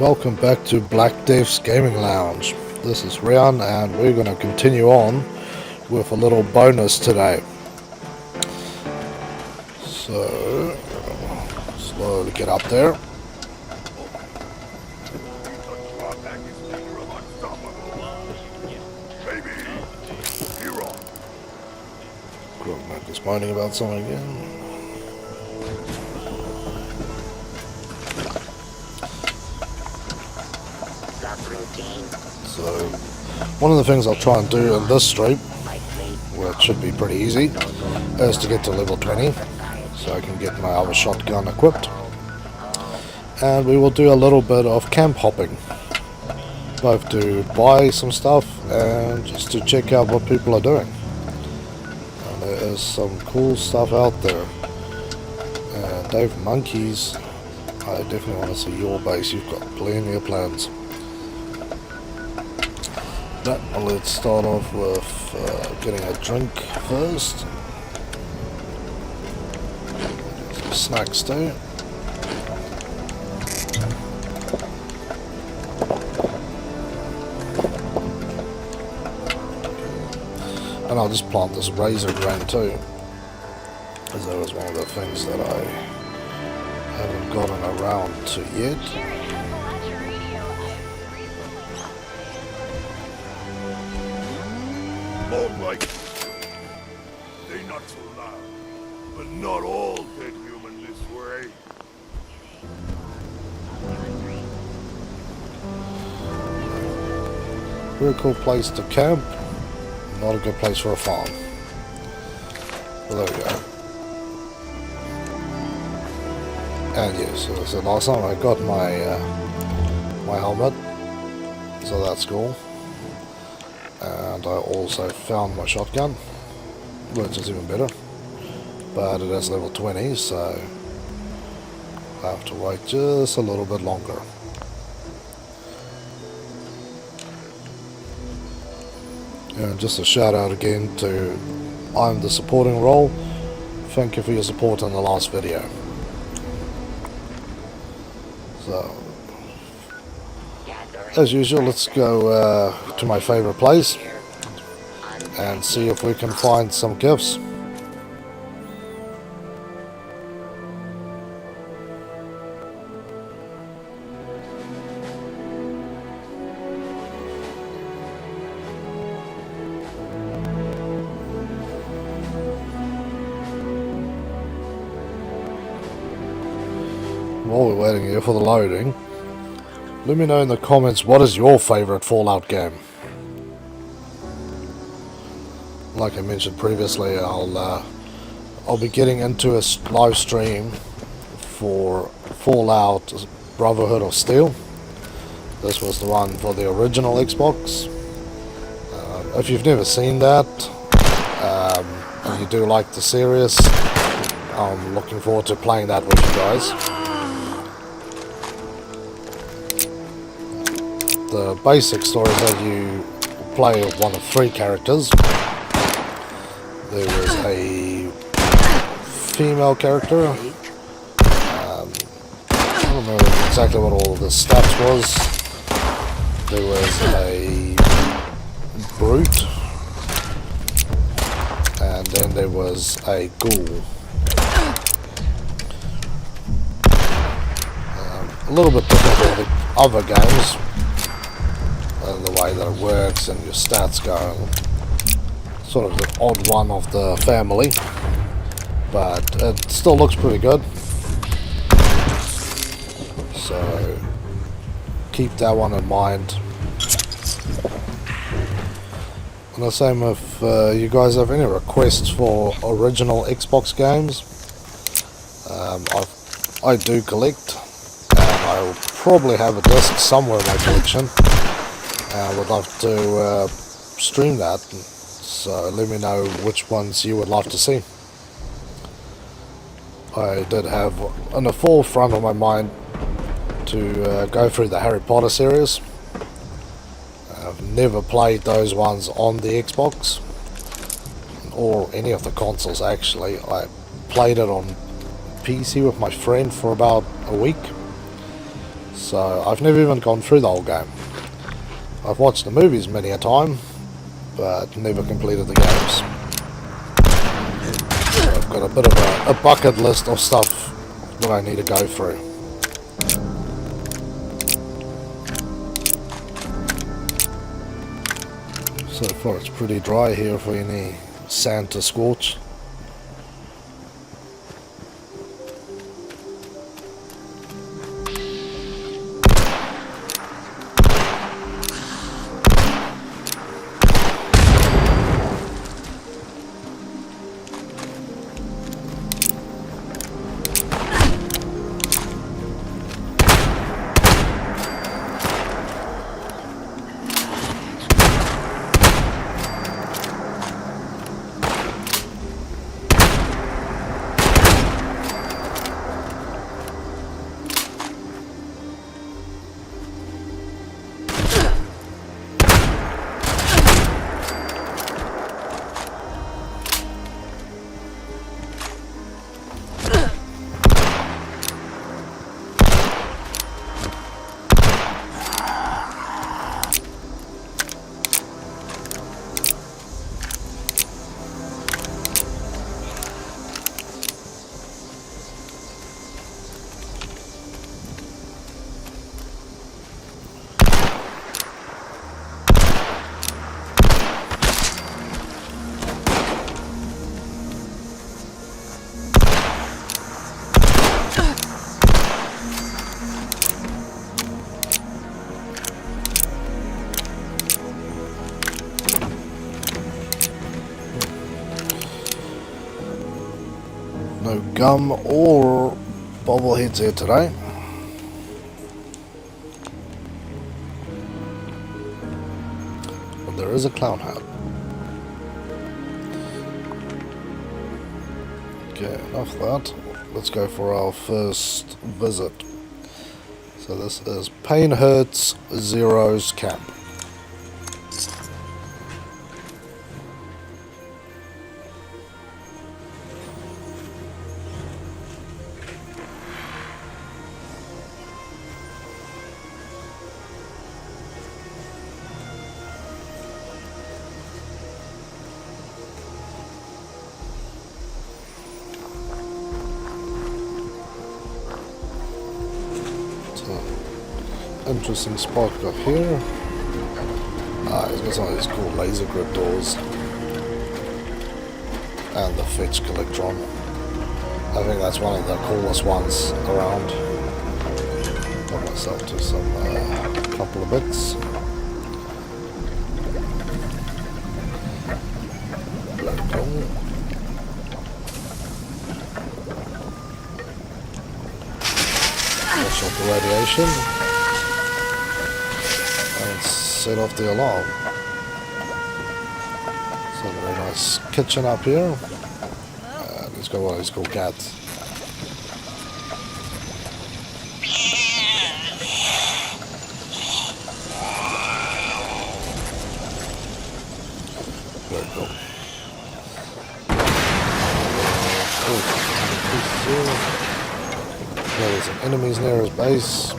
Welcome back to Black Death's Gaming Lounge. This is Rian and we're going to continue on with a little bonus today. So, slowly get up there. Grogmak is moaning about something again. So, one of the things I'll try and do in this stream, which should be pretty easy, is to get to level 20 so I can get my other shotgun equipped. And we will do a little bit of camp hopping, both to buy some stuff and just to check out what people are doing. And there is some cool stuff out there. And Dave Monkeys, I definitely want to see your base. You've got plenty of plans. But let's start off with getting a drink first. Some snacks too. And I'll just plant this razor grain too, as that was one of the things that I haven't gotten around to yet. Like they not so loud, but not all dead human this way. Very cool place to camp. Not a good place for a farm. Well, there we go. And yes, so last time I got my my helmet, so that's cool. And I also found my shotgun, which is even better, but it is level 20, so I have to wait just a little bit longer. And just a shout out again to I'm the supporting role. Thank you for your support in the last video. So, as usual, let's go to my favorite place and see if we can find some gifts. While we're waiting here for the loading, let me know in the comments what is your favorite Fallout game. Like I mentioned previously, I'll be getting into a live stream for Fallout Brotherhood of Steel. This was the one for the original Xbox. If you've never seen that, and you do like the series, I'm looking forward to playing that with you guys. The basic story is that you play one of 3 characters. There was a female character. I don't remember exactly what all of the stats was. There was a brute, and then there was a ghoul. A little bit different than the other games. The way that it works and your stats go, sort of the odd one of the family, but it still looks pretty good, so keep that one in mind. And the same if you guys have any requests for original Xbox games. I do collect, and I'll probably have a disc somewhere in my collection. I would love to stream that, so let me know which ones you would love to see. I did have in the forefront of my mind to go through the Harry Potter series. I've never played those ones on the Xbox or any of the consoles actually. I played it on PC with my friend for about a week, So I've never even gone through the whole game. I've watched the movies many a time, but never completed the games. So I've got a bit of a bucket list of stuff that I need to go through. So far it's pretty dry here for any sand to scorch. No gum or bobbleheads here today. But there is a clown hat. Okay, enough of that. Let's go for our first visit. So this is Painhurst Zero's camp. Interesting spot got here. He's got some of these cool laser grip doors. And the Fetch Collectron. I think that's one of the coolest ones around. Got myself to some couple of bits. Very cool. Watch out the radiation. Set off the alarm. So very nice kitchen up here. It's got one of these cool cats. Very cool. There's some enemies near his base.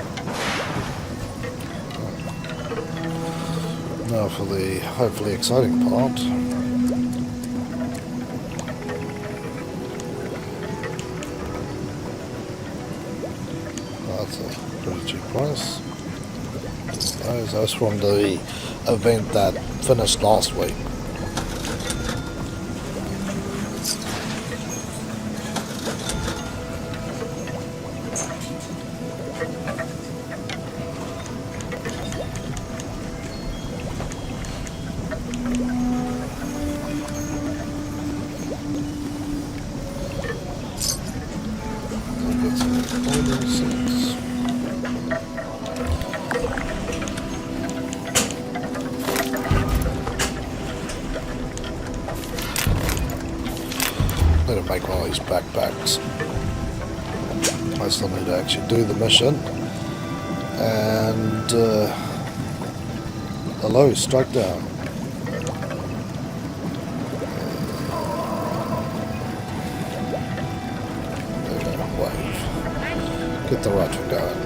Now for the hopefully exciting part. That's a pretty cheap price. Those from the event that finished last week. Need to make one of these backpacks. I still need to actually do the mission. And hello, strike down. There we go, wave. Get the rifle going.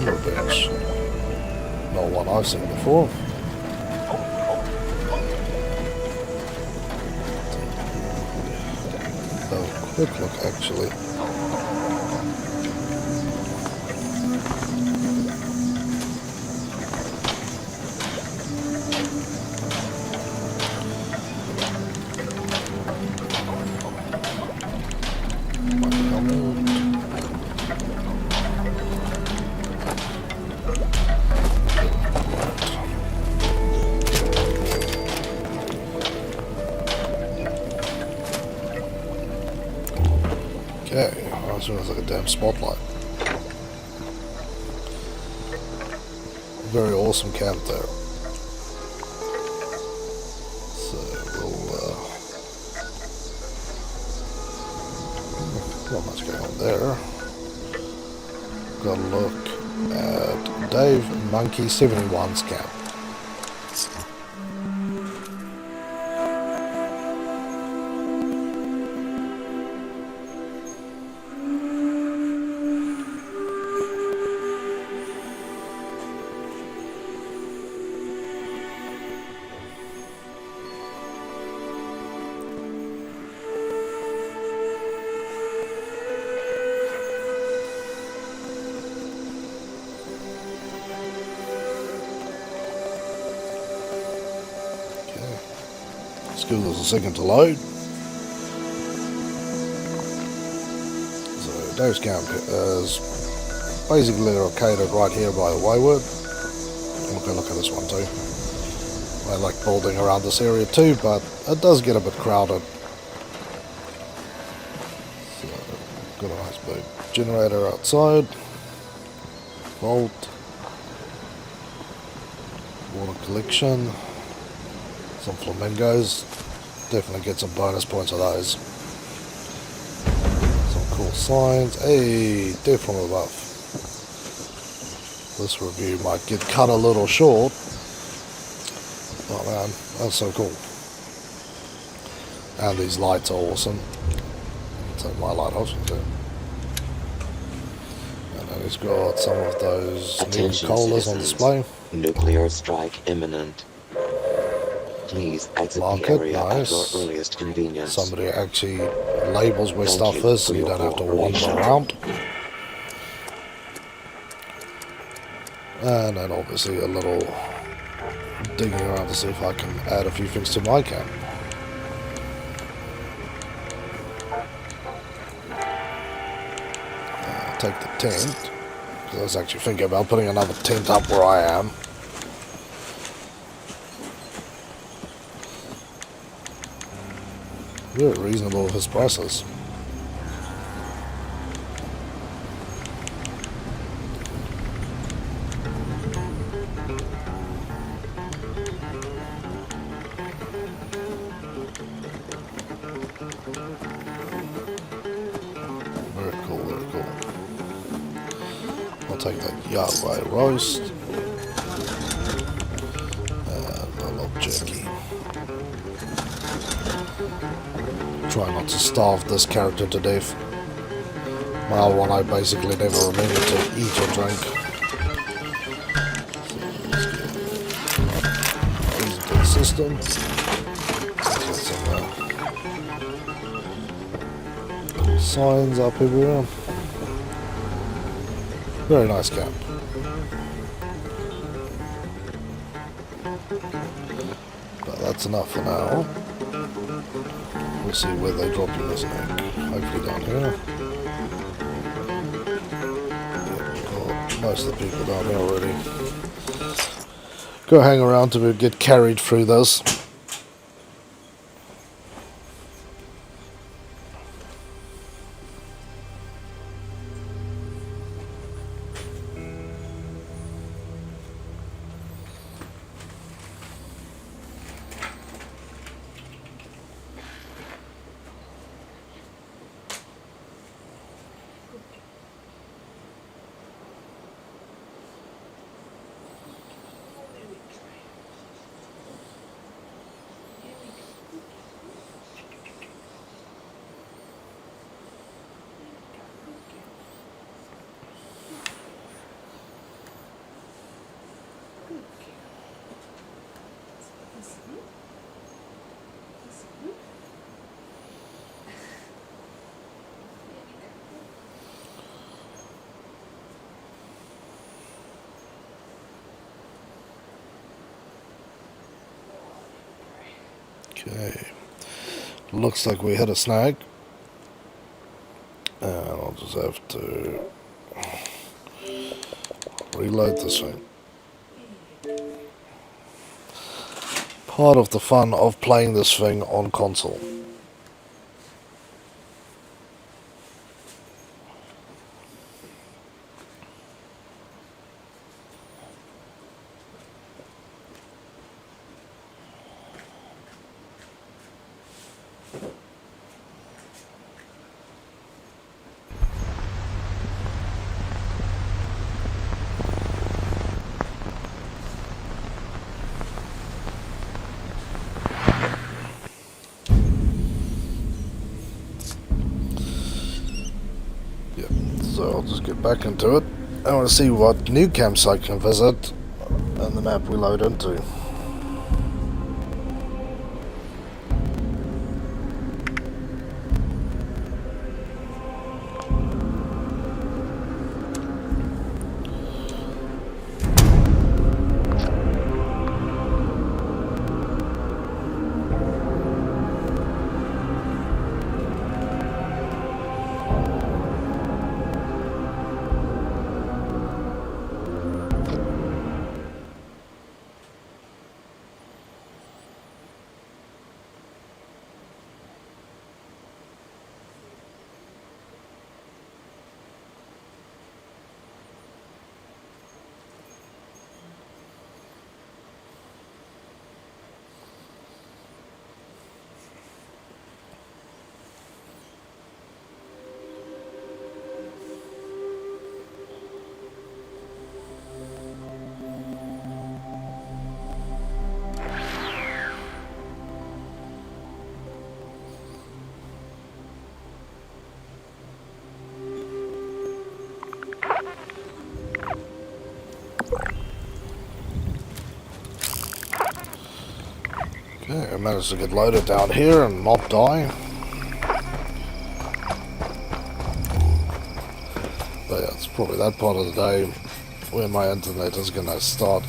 lumber bench. Not one I've seen before. Oh, quick look actually. Okay, that sounds like a damn spotlight. Very awesome camp there. So we'll not much going on there. Got a look at Dave Monkey 71's camp. Let's give this a second to load. So Dave's camp is basically located right here by the Wayward. We'll go look at this one too. I like building around this area too, but it does get a bit crowded. So, got a nice big generator outside. Vault. Water collection. Some flamingos. Definitely get some bonus points of those. Some cool signs. Hey, death from above. This review might get cut a little short. Oh man, that's so cool. And these lights are awesome. Take my light off too. And then he's got some of those new colas on display. Nuclear strike imminent. Please exit the area at your earliest convenience. Somebody actually labels where stuff is so you don't have to wander around. And then obviously a little digging around to see if I can add a few things to my camp. Take the tent, because I was actually thinking about putting another tent up where I am. Very reasonable with his prices. Very cool, very cool. I'll take that Yahweh roast and a little jerky. Try not to starve this character to death. My other one I basically never remember to eat or drink. So easy to the system. Let's get some signs up everywhere. Very nice camp. But that's enough for now. We'll see where they drop you this egg. Hopefully down here. Yeah, got most of the people down here already. Go hang around till we get carried through this. Okay. Looks like we hit a snag. And I'll just have to reload this thing. Part of the fun of playing this thing on console. So I'll just get back into it. I want to see what new campsite can visit and the map we load into. Okay, I managed to get loaded down here and not die. But yeah, it's probably that part of the day where my internet is gonna start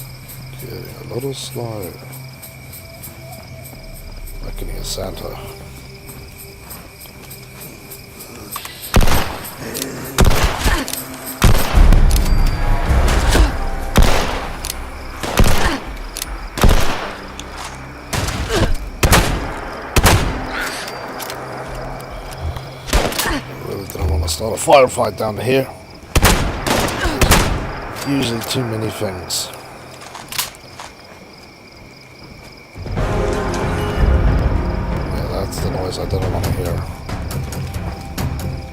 getting a little slow. Reckoning of Santa. Really didn't want to start a firefight down here. Usually too many things. Yeah, that's the noise I didn't want to hear.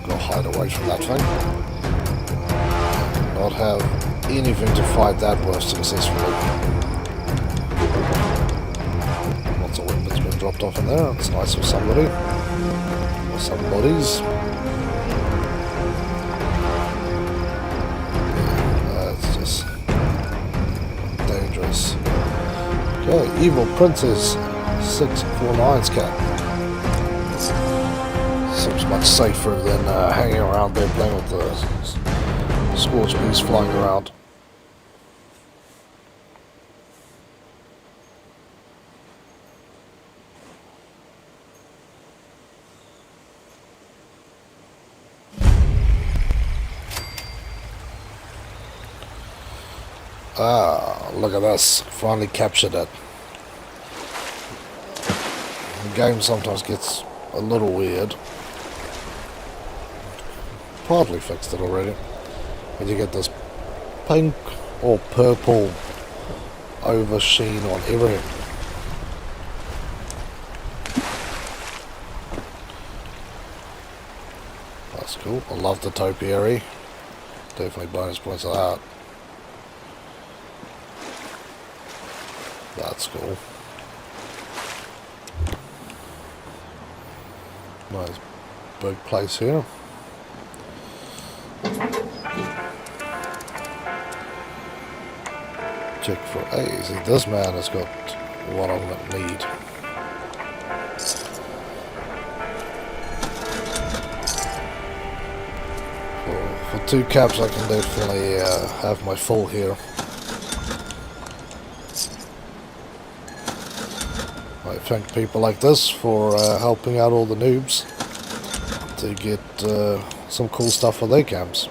Go hide away from that thing. Not have anything to fight that with successfully. Lots of weapons been dropped off in there. It's nice for somebody. Or some bodies. Okay, Evil Princess 649's cat. Seems much safer than hanging around there playing with the scorch bees flying around. Ah, look at this. Finally captured it. The game sometimes gets a little weird. Partly fixed it already. When you get this pink or purple oversheen on everything. That's cool. I love the topiary. Definitely bonus points of that. That's cool. Nice big place here. Check for, hey, see, this man has got what I'm gonna need. For 2 caps I can definitely have my full here. My thank people like this for helping out all the noobs to get some cool stuff for their camps.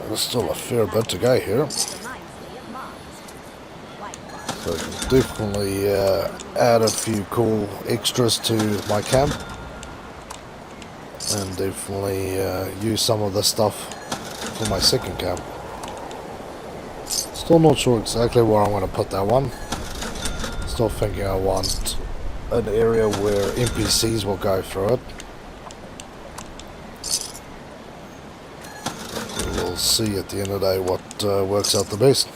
There's still a fair bit to go here. So I can definitely add a few cool extras to my camp. And definitely use some of this stuff for my second camp. Still not sure exactly where I'm going to put that one. Still thinking I want an area where NPCs will go through it. We'll see at the end of the day what works out the best.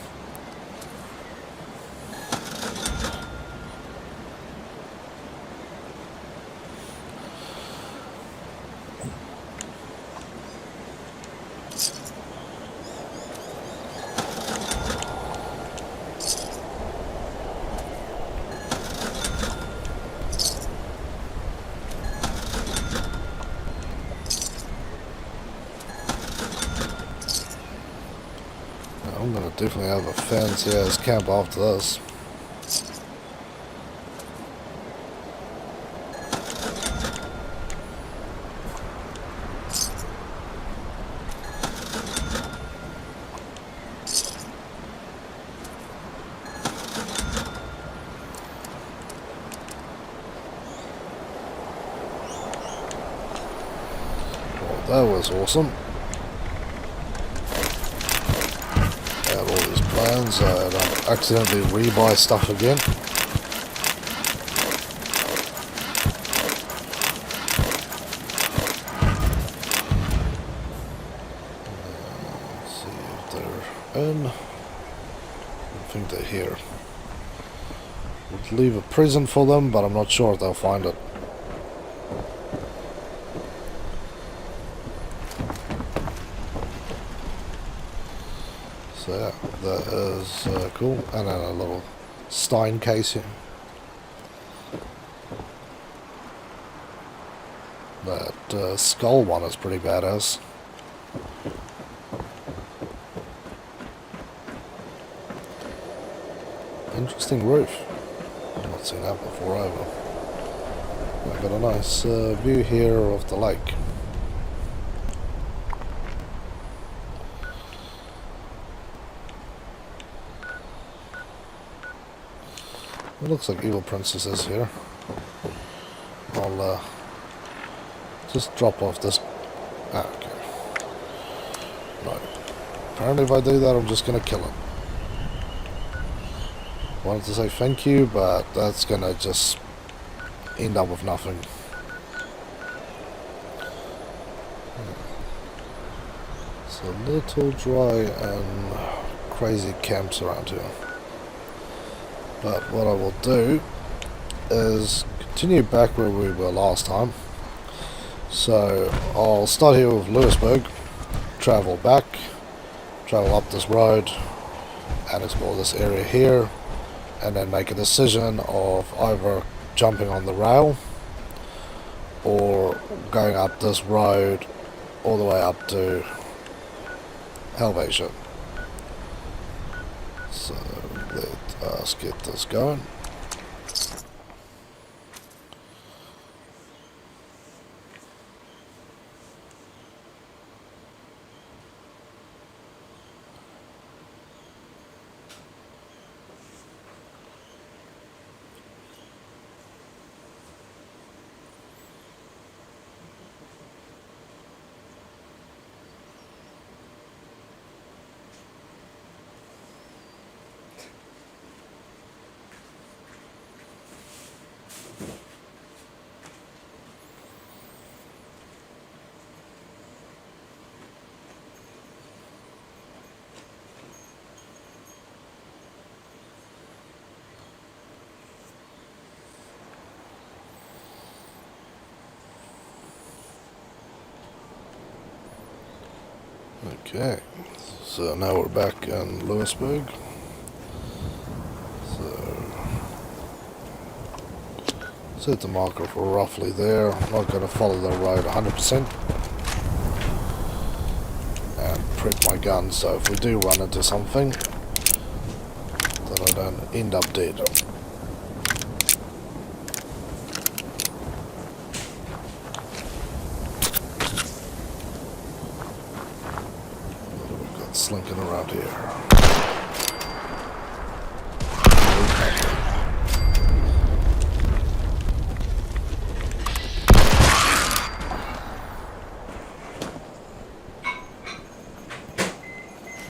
I'm going to definitely have a fancy ass camp after this. Well, that was awesome. Plans. I don't accidentally rebuy stuff again. Let's see if they're in. I think they're here. Would leave a prison for them, but I'm not sure if they'll find it. So yeah, that is cool. And then a little Stein case here. That skull one is pretty badass. Interesting roof. I've not seen that before either. I've got a nice view here of the lake. It looks like Evil Princess is here. I'll just drop off this. Okay. Right. Apparently if I do that I'm just gonna kill him. Wanted to say thank you, but that's gonna just end up with nothing. It's a little dry and crazy camps around here. But what I will do is continue back where we were last time. So I'll start here with Louisburg, travel back, travel up this road and explore this area here, and then make a decision of either jumping on the rail or going up this road all the way up to Helvetia. So let us get this going. Okay, so now we're back in Lewisburg. So set the marker for roughly there. I'm not going to follow the road 100%. And prep my gun so if we do run into something, then I don't end up dead. What have we got slinking around here?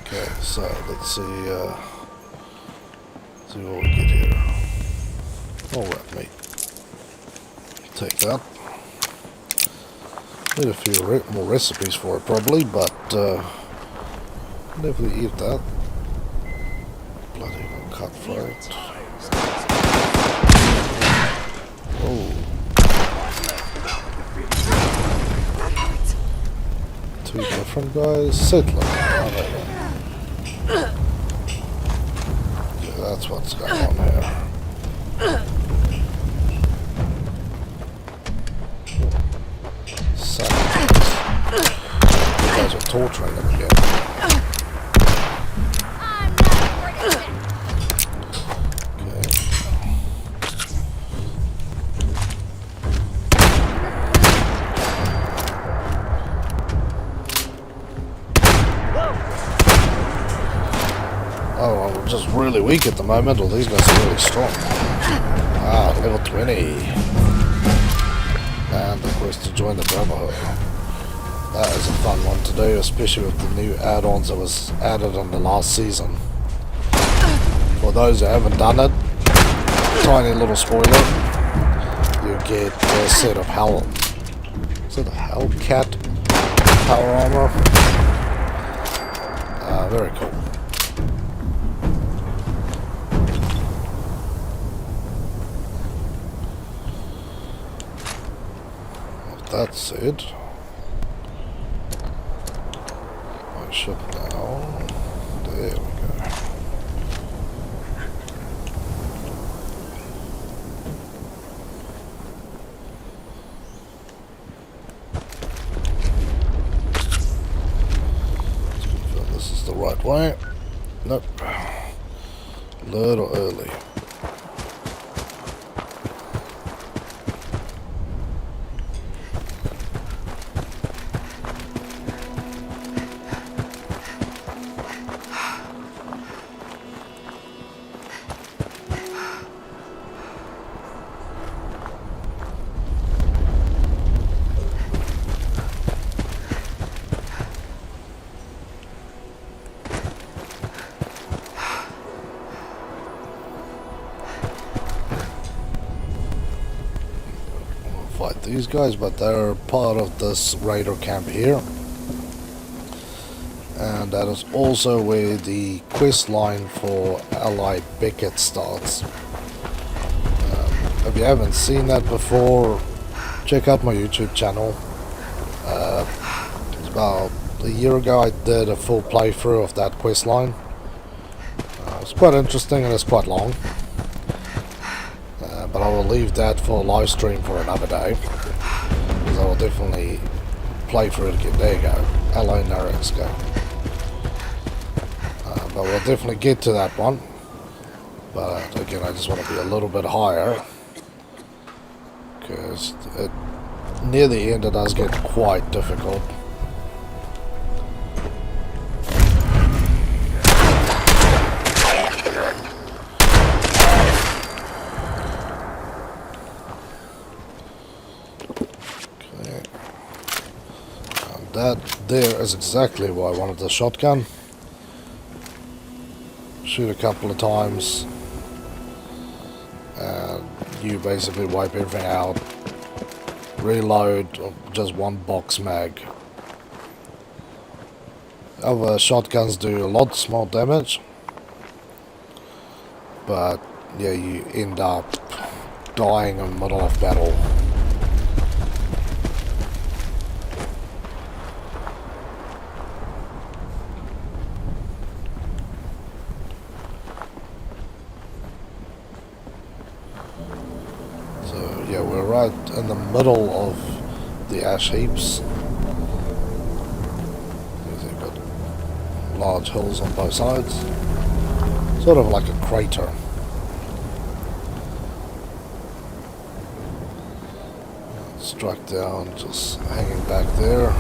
Okay, so let's see what we get here. All rat meat. Take that. Need a few more recipes for it probably, but definitely eat that. Bloody cutthroat. Oh. Two different guys. Settler. Yeah, that's what's going on here. Savages. You guys are torturing them again. Okay. Oh, I'm just really weak at the moment. Well, these guys are really strong. Ah, level 20. And the quest to join the Brotherhood. That is a fun one to do, especially with the new add-ons that was added in the last season. For those who haven't done it, tiny little spoiler, you get a set of Hellcat power armor. Very cool. That's it. I should now. There we go. Let's confirm this is the right way. Nope. A little early. Fight these guys, but they're part of this raider camp here, and that is also where the quest line for Ally Beckett starts. If you haven't seen that before, check out my YouTube channel. It's about a year ago I did a full playthrough of that quest line. It's quite interesting and it's quite long. But I will leave that for a live stream for another day, because I will definitely play through it again. There you go, Ally Narenska. But we'll definitely get to that one. But again, I just want to be a little bit higher, because near the end it does get quite difficult. That there is exactly why I wanted the shotgun. Shoot a couple of times and you basically wipe everything out. Reload just one box mag. Other shotguns do a lot more damage, but yeah, you end up dying in the middle of battle. right in the middle of the ash heaps. You've got large hills on both sides. Sort of like a crater. Struck down, just hanging back there.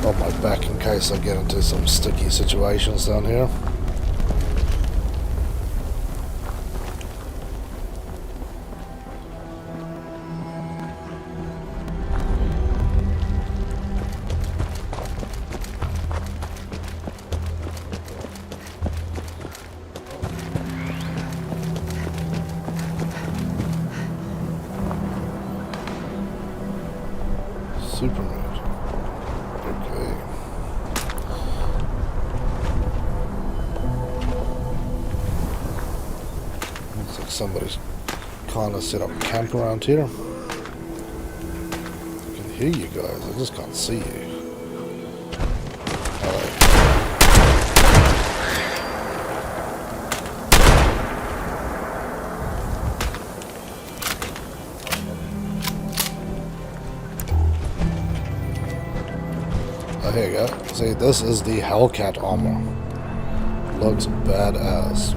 Got my back in case I get into some sticky situations down here. Super mode. Okay. Looks like somebody's kind of set up camp around here. I can hear you guys, I just can't see you. Oh, here you go. See, this is the Hellcat armor. Looks badass.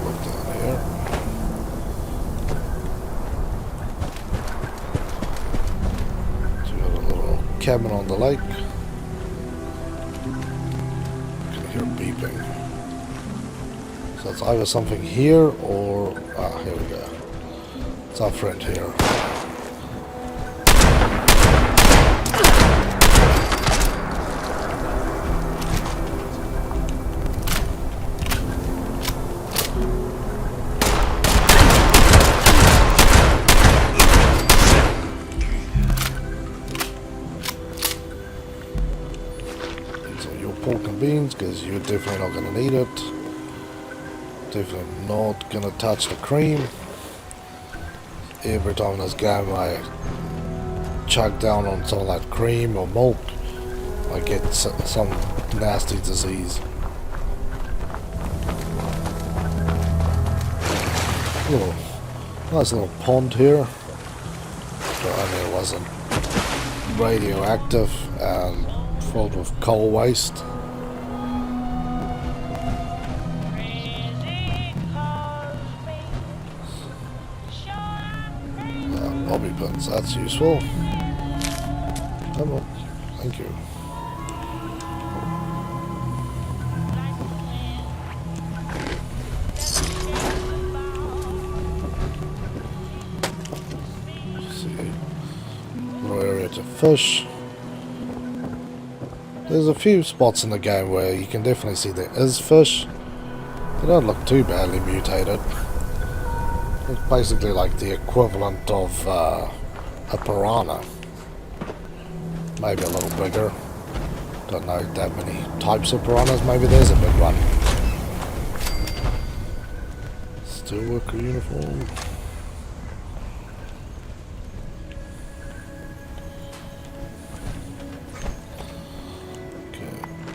Look down here. So you got a little cabin on the lake. You can hear beeping. So it's either something here or... ah, here we go. It's our friend here. Pork and beans, because you're definitely not going to need it. Definitely not going to touch the cream. Every time in this game I chug down on some of that cream or milk, I get some nasty disease. Nice little pond here. But I mean, it wasn't radioactive and filled with coal waste. Bobby pins, that's useful. Come on, thank you. See, little area to fish. There's a few spots in the game where you can definitely see there is fish. They don't look too badly mutated. It's basically like the equivalent of a piranha. Maybe a little bigger. Don't know that many types of piranhas. Maybe there's a big one. Steelworker uniform.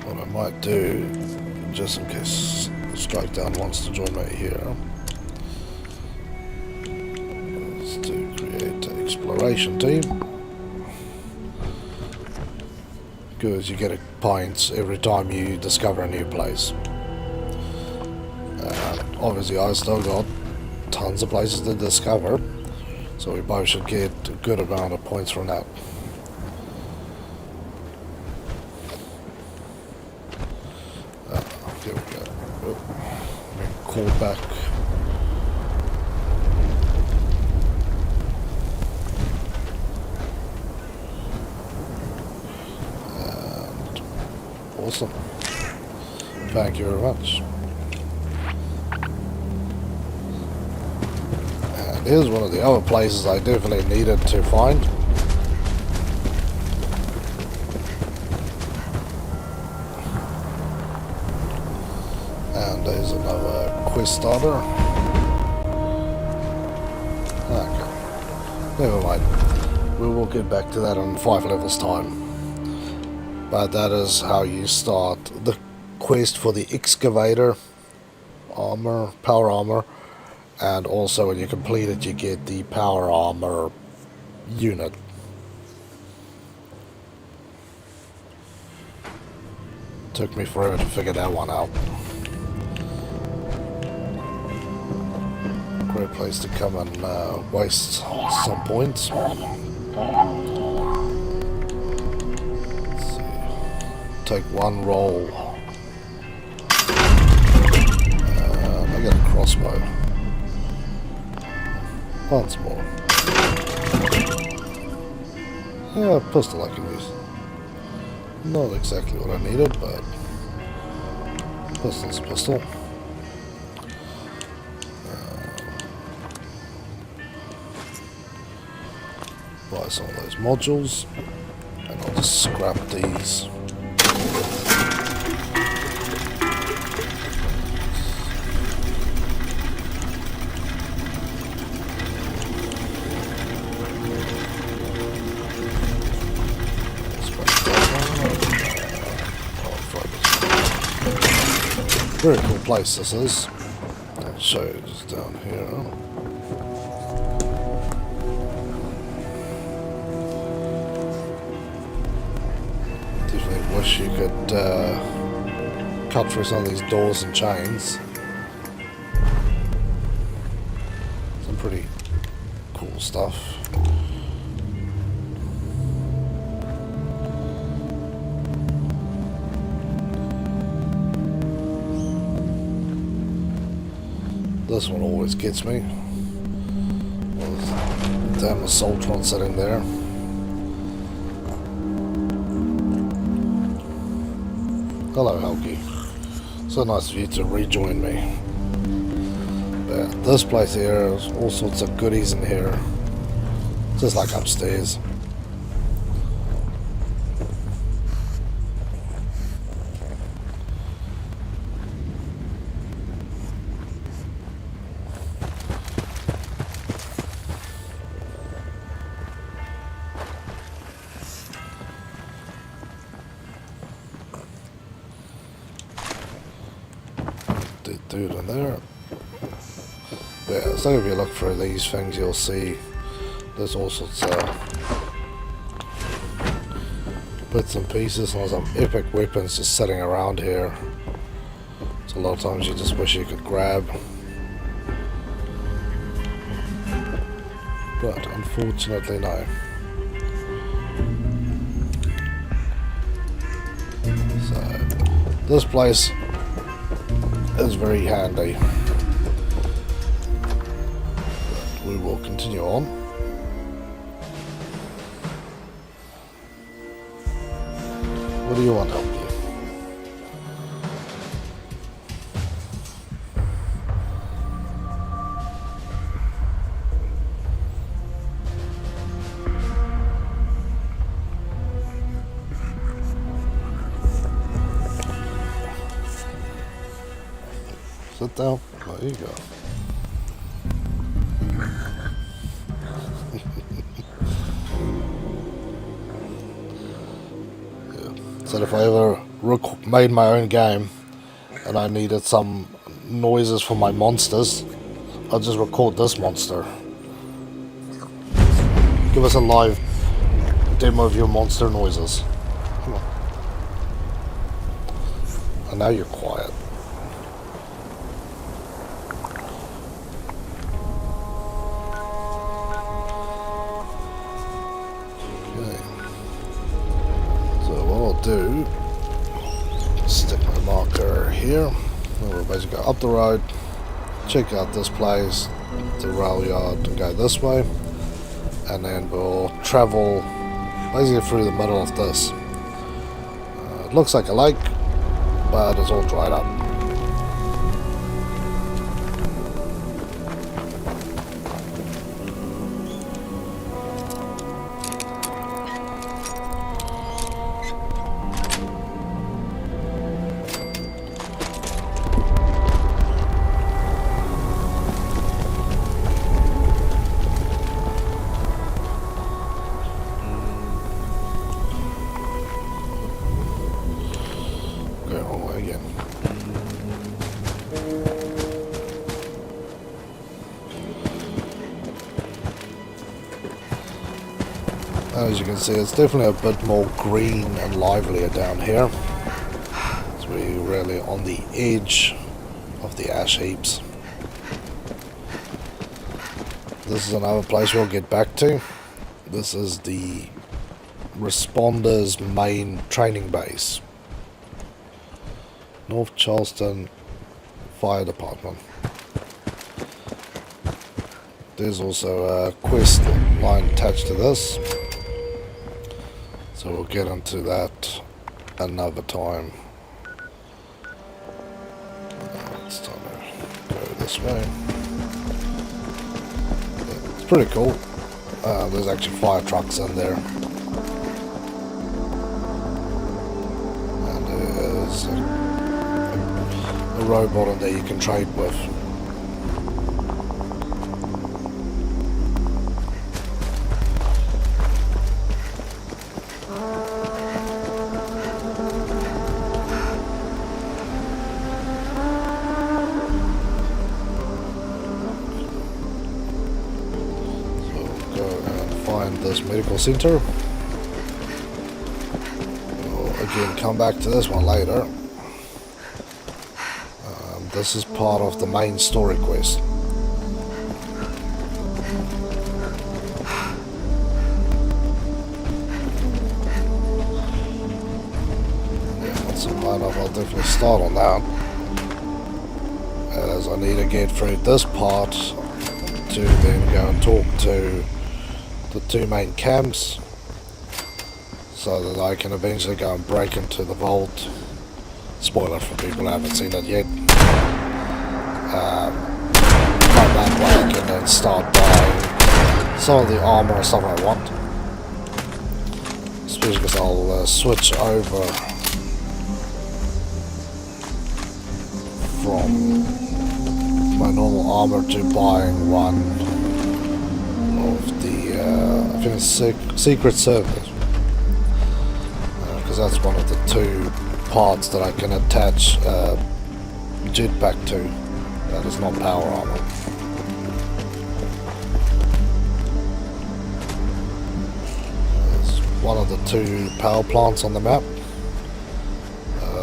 What I might do, just in case Strike Down wants to join me here, is to create an exploration team. Because you get points every time you discover a new place. And obviously I still got tons of places to discover, so we both should get a good amount of points from that. Here we go. Call back. And awesome. Thank you very much. And here's one of the other places I definitely needed to find. And there's another quest starter. Okay. Never mind. We will get back to that in 5 levels time. But that is how you start the quest for the excavator armor, power armor, and also when you complete it you get the power armor unit. Took me forever to figure that one out. Great place to come and waste some points. Let's see. Take one roll. I get a crossbow. Once more. Yeah, a pistol I can use. Not exactly what I needed, but pistol's a pistol. Buy some of those modules, and I'll just scrap these. Very cool place this is. It shows down here. Definitely wish you could cut through some of these doors and chains. Some pretty cool stuff. This one always gets me. Damn Assaultron sitting there. Hello, Helgi. So nice of you to rejoin me. But this place here, there's all sorts of goodies in here. Just like upstairs. Dude in there. Yeah, so if you look through these things you'll see there's all sorts of bits and pieces and some epic weapons just sitting around here. So a lot of times you just wish you could grab. But unfortunately no. So this place is very handy. But we will continue on. What do you want, Helgi? Sit down. There you go. Yeah. So if I ever made my own game and I needed some noises for my monsters, I'll just record this monster. Give us a live demo of your monster noises. Come on. And now you're quiet. Do stick my marker here. We'll basically go up the road, check out this place, the rail yard, and go this way, and then we'll travel basically through the middle of this. It looks like a lake, but it's all dried up. Wrong way again. As you can see, it's definitely a bit more green and livelier down here. So we're really on the edge of the ash heaps. This is another place we'll get back to. This is the Responders main training base. North Charleston Fire Department. There's also a quest line attached to this. So we'll get into that another time. It's time to go this way. Yeah, it's pretty cool. There's actually fire trucks in there. And there's a robot in there you can trade with. This medical center. We'll again come back to this one later. This is part of the main story quest. Yeah, once I'm lined up, I'll definitely start on that, as I need to get through this part to then go and talk to the two main camps, so that I can eventually go and break into the vault. Spoiler for people who haven't seen it yet. From that way I can then start buying some of the armor and stuff I want. Especially because I'll switch over from my normal armor to buying one of the I think it's Secret Service, because that's one of the two parts that I can attach jetpack to. That is not power armor. There's one of the two power plants on the map.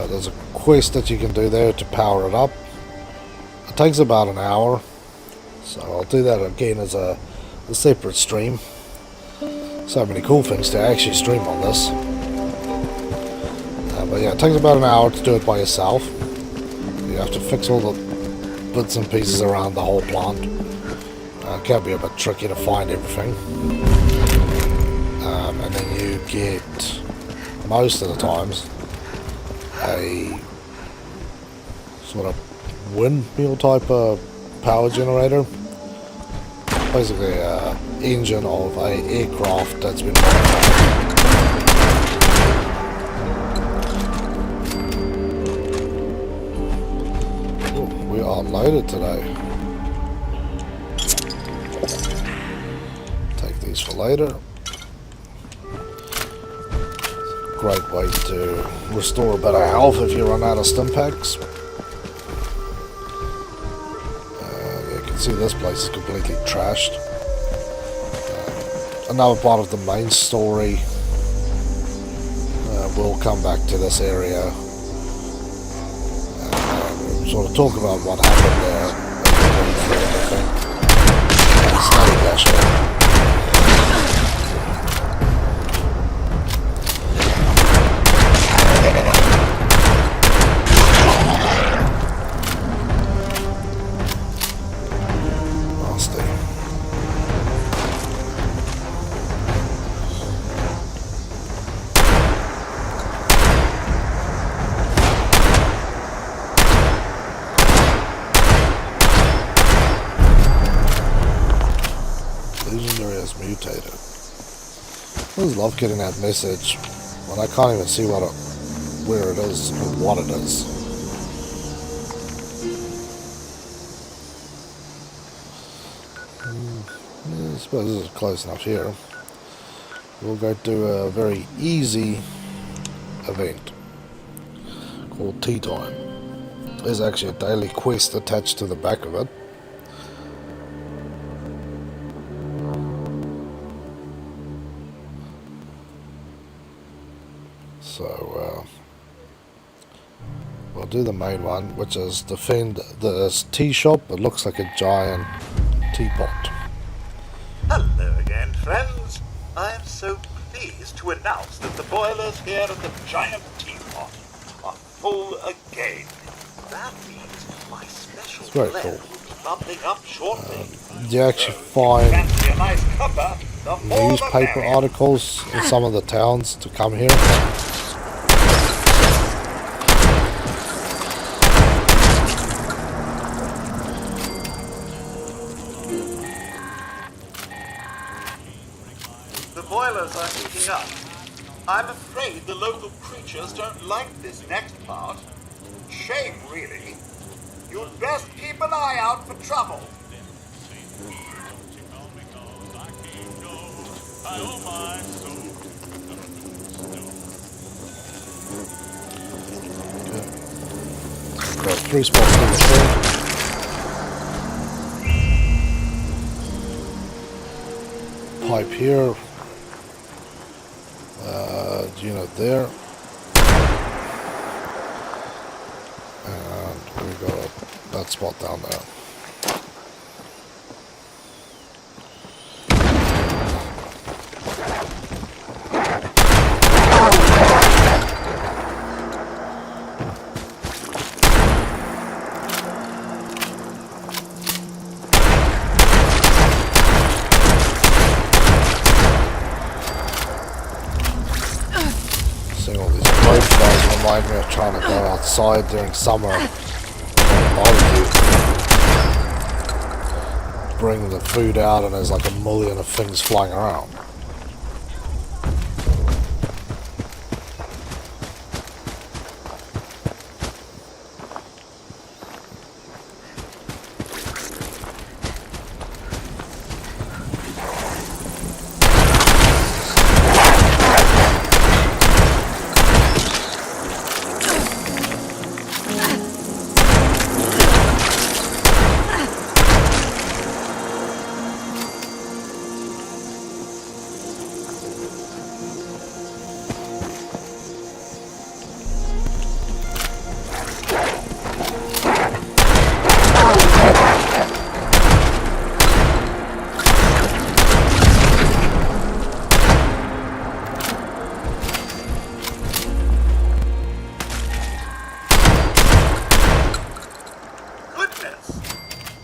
There's a quest that you can do there to power it up. It takes about an hour, so I'll do that again as a separate stream. So many cool things to actually stream on this. But yeah, it takes about an hour to do it by yourself. You have to fix all the bits and pieces around the whole plant. It can be a bit tricky to find everything. And then you get, most of the times, a sort of windmill type of power generator. Basically an engine of a aircraft that's been modified. Oh, we are loaded today. Take these for later. Great way to restore a bit of health if you run out of stim packs. See, this place is completely trashed. Another part of the main story. We'll come back to this area and sort of talk about what happened there. Slightly better. Legendary has mutated. I always love getting that message when I can't even see where it is or what it is. I suppose this is close enough here. We'll go do a very easy event called Tea Time. There's actually a daily quest attached to the back of it. So we'll do the main one, which is defend this tea shop. It looks like a giant teapot. Hello again, friends. I am so pleased to announce that the boilers here at the Giant Teapot are full again. That means my special very blend cool. will be bubbling up shortly. You actually find Fancy a nice cuppa, the more the newspaper merrier. articles in some of the towns to come here. The boilers are heating up. I'm afraid the local creatures don't like this next part. Shame, really. You'd best keep an eye out for trouble. Got 3 spots in the field. Pipe here. Unit there. And we got that spot down there. Seeing all these road guys remind me of trying to go outside during summer and barbecue. Bring the food out and there's like a million of things flying around.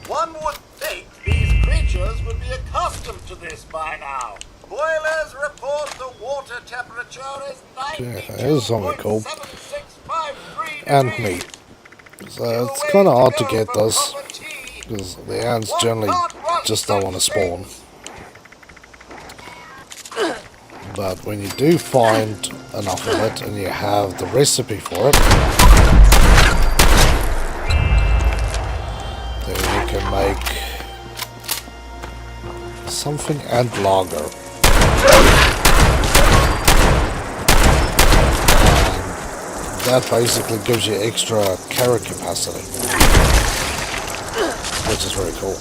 One would think these creatures would be accustomed to this by now. Boilers report the water temperature is here's something cool. 92.7653 And degrees. meat. So it's kind of hard to get this because the ants generally just don't want to spawn. But when you do find enough of it and you have the recipe for it, then you can make something ant lager. That basically gives you extra carrot capacity, which is very cool.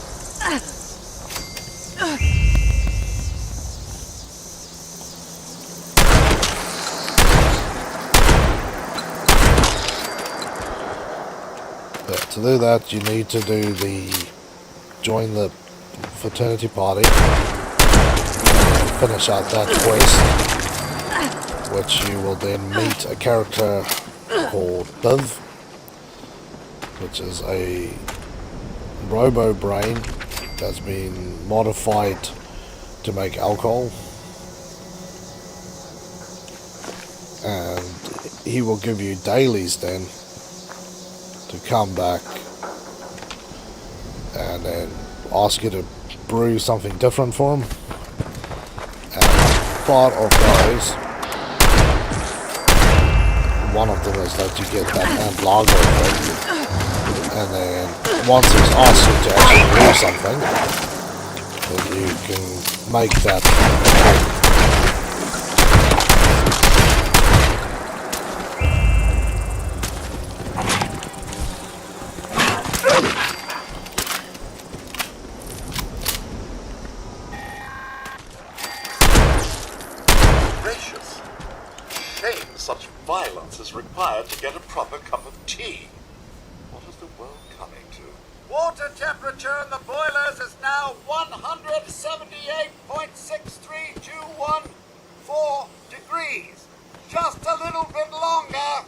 But to do that, you need to join the fraternity party, and finish out that quest, which you will then meet a character called Biv, which is a robo brain that's been modified to make alcohol, and he will give you dailies then to come back and then ask you to brew something different for him. And part of those, one of them is that you get that ant lager effect, and then once he's asked you to actually do something, then you can make that. such violence is required to get a proper cup of tea. What is the world coming to? Water temperature in the boilers is now 178.63214 degrees. Just a little bit longer.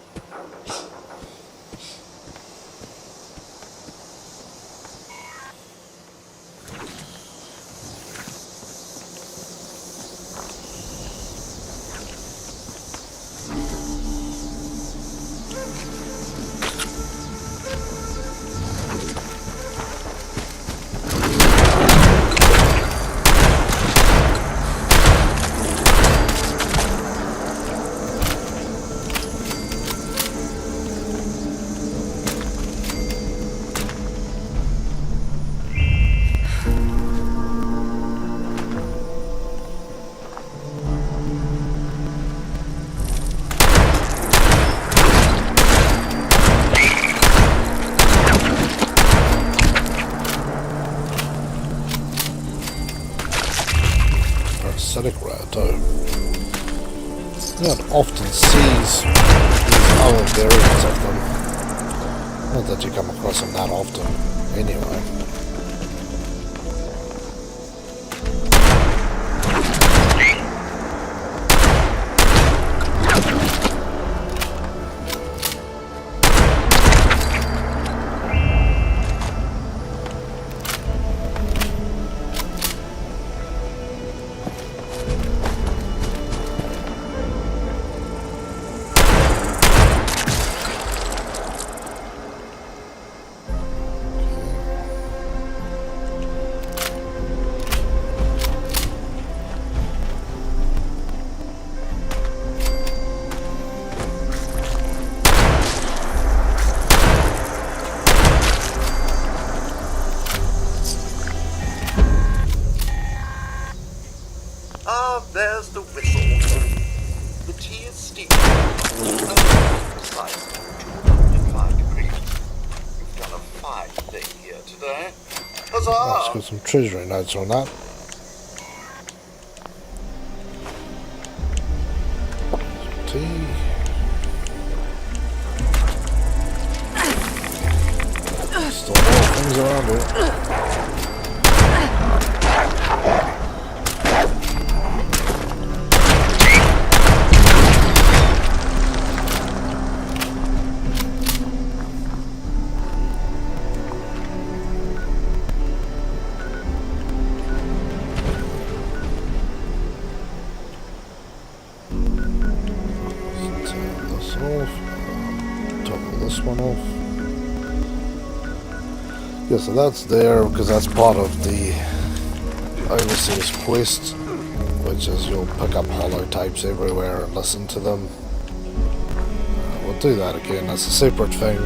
Parasitic Rato. You don't often sees these other variants of them. Not that you come across them that often, anyway. There's the whistle. The tea is steaming. It's like 205 degrees. You've done a fine thing here today. Huzzah! Let's get some treasury notes on that. Tea. Still more things around here. Yeah, so that's there because that's part of the Overseer's quest, which is you'll pick up holotapes everywhere and listen to them. We'll do that again. That's a separate thing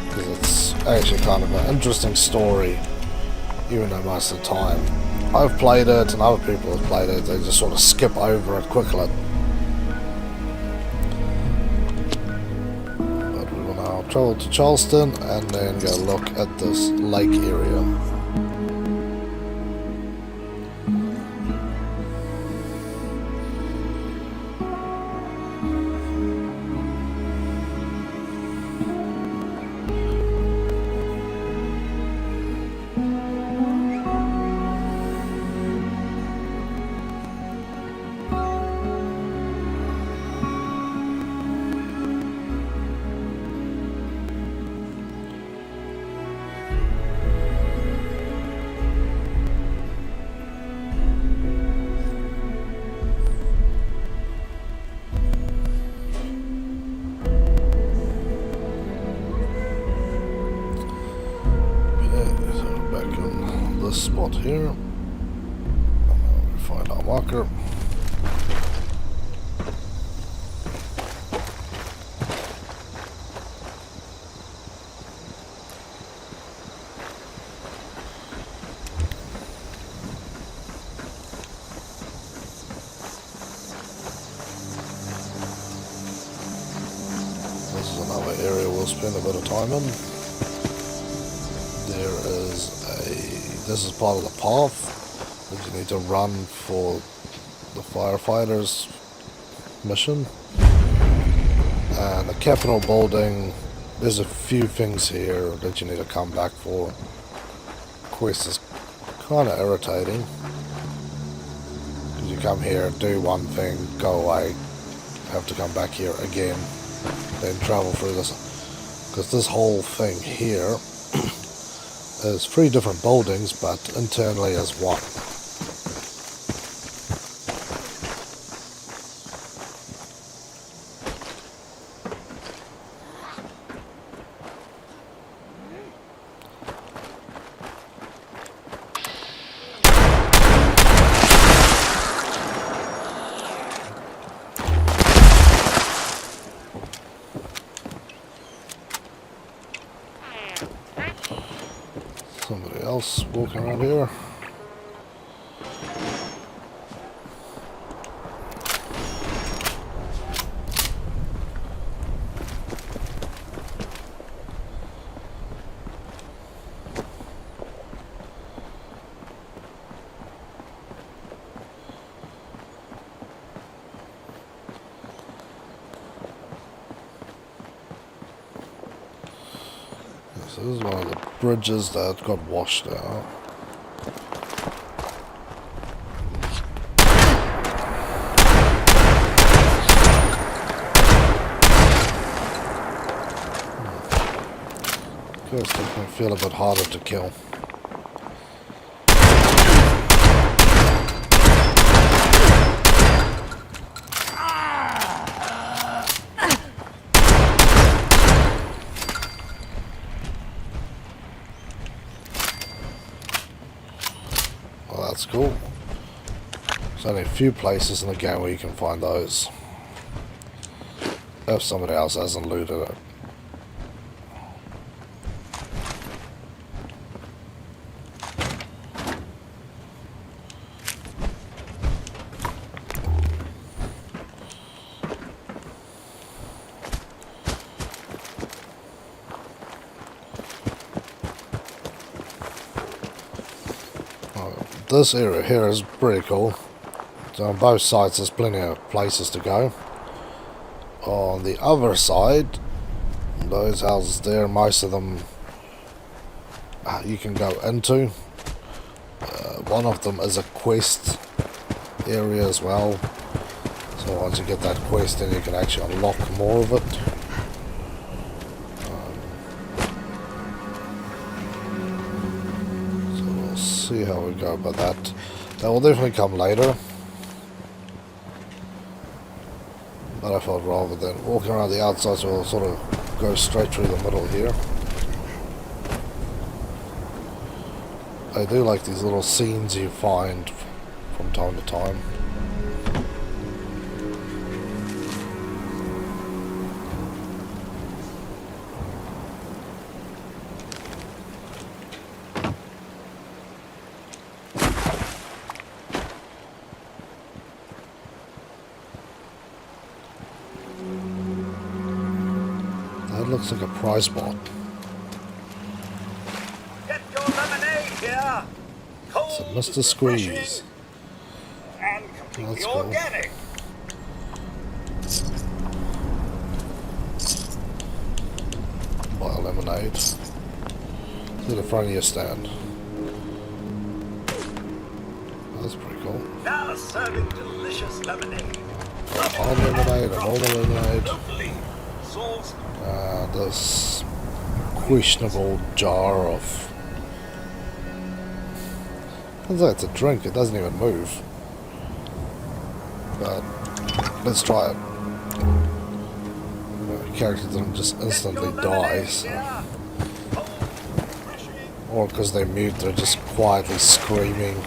because it's actually kind of an interesting story, even though most of the time I've played it and other people have played it, they just sort of skip over it quickly. I'll travel to Charleston and then go look at this lake area. Spot here. We find our marker. This is another area we'll spend a bit of time in. This is part of the path that you need to run for the firefighters mission. And the Capitol building, there's a few things here that you need to come back for. Quest is kind of irritating. Because you come here, do one thing, go away, have to come back here again, then travel through this. Because this whole thing here is 3 different buildings, but internally as one. Somebody else walking around here. So this is one of the bridges that got washed out. First, it can feel a bit harder to kill. Well, that's cool. There's only a few places in the game where you can find those. If somebody else hasn't looted it. This area here is pretty cool. So on both sides there's plenty of places to go. On the other side, those houses there, most of them you can go into. One of them is a quest area as well. So once you get that quest, then you can actually unlock more of it. See how we go about that. That will definitely come later. But I thought rather than walking around the outside, so we'll sort of go straight through the middle here. I do like these little scenes you find from time to time. That looks like a prize bot. Get your lemonade here. Cold, So Mr. Squeeze. and completely That's cool. organic. Buy a lemonade. To the front of your stand. That's pretty cool. Now serving delicious lemonade. Hard lemonade and all the lemonade. Locally sourced. This questionable jar of... Sounds like it's a drink, it doesn't even move. But let's try it. The character doesn't just instantly die, so. Or because they're mute, they're just quietly screaming.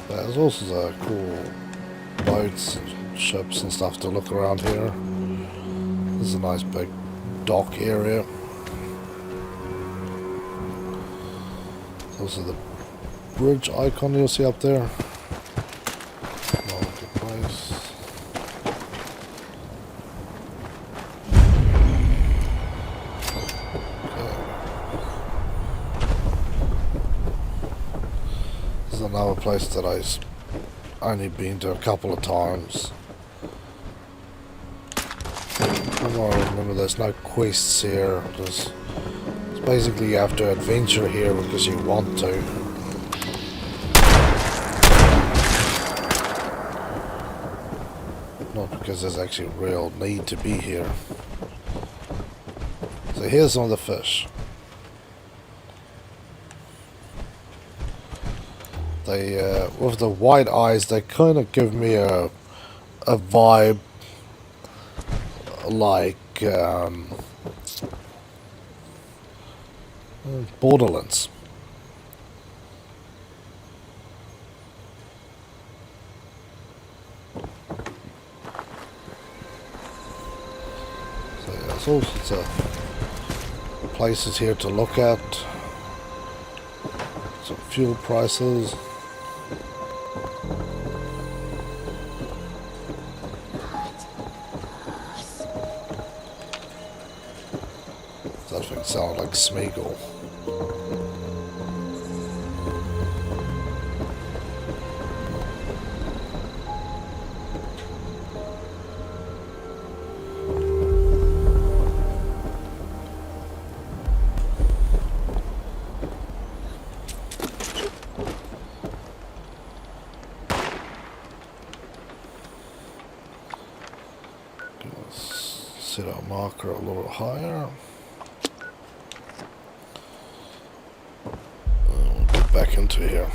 There's also cool boats and ships and stuff to look around here. This is a nice big dock area. There's also the bridge icon you'll see up there. Marketplace. This is another place that I only been to a couple of times. From what I remember, there's no quests here. It's basically you have to adventure here because you want to. Not because there's actually real need to be here. So here's some of the fish. They, with the white eyes, they kind of give me a vibe like Borderlands. So yeah, there's all sorts of places here to look at. Some fuel prices. That thing sounded like Smeagol. Set our marker a little higher. We'll get back into here.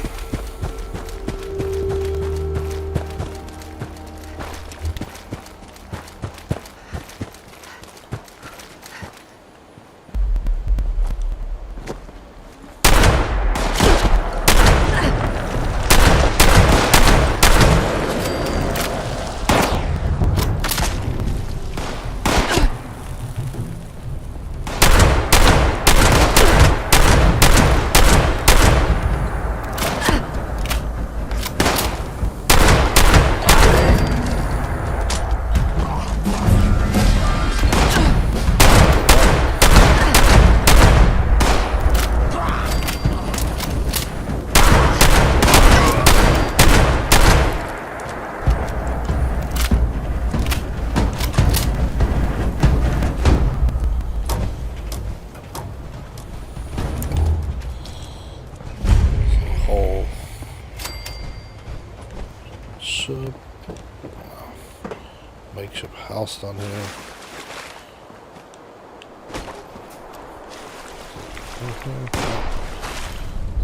Makeshift house down here.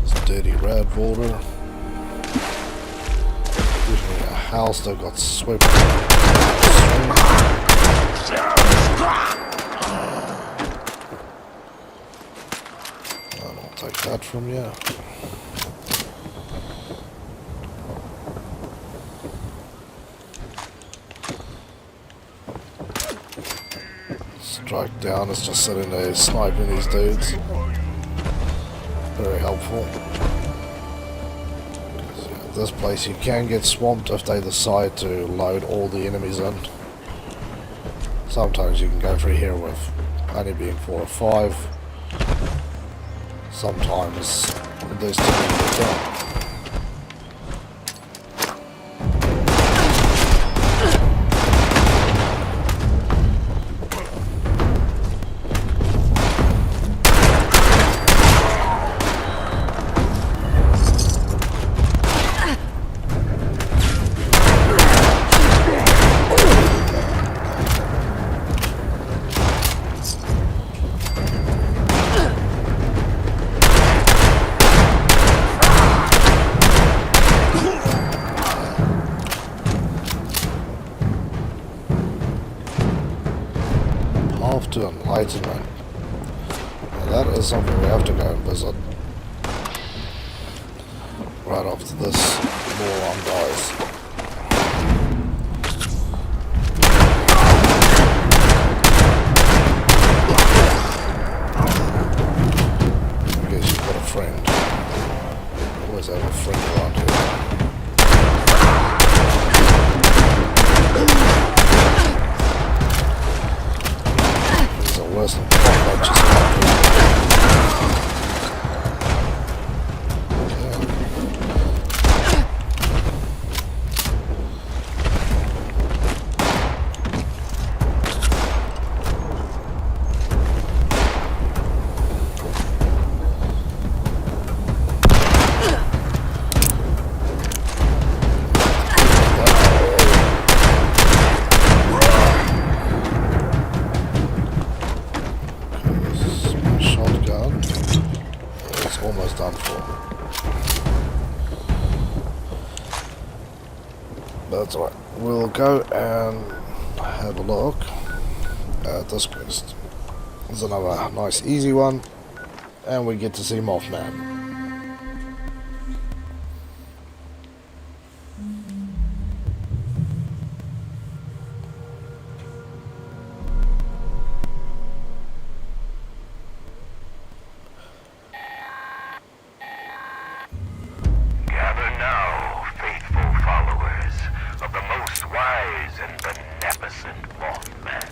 This dirty red water. Usually a house that got swept. I'll take that from you. Strike down is just sitting there sniping these dudes. Very helpful. This place you can get swamped if they decide to load all the enemies in. Sometimes you can go through here with only being 4 or 5. Sometimes there's too many to kill. To enlightenment. Now that is something we have to go and visit right after this moron dies. I guess you've got a friend. Always have a friend around here. Worse than cockroaches. done for. That's alright. We'll go and have a look at this quest. There's another nice easy one, and we get to see Mothman. Gather now, faithful followers of the most wise and beneficent Mothman.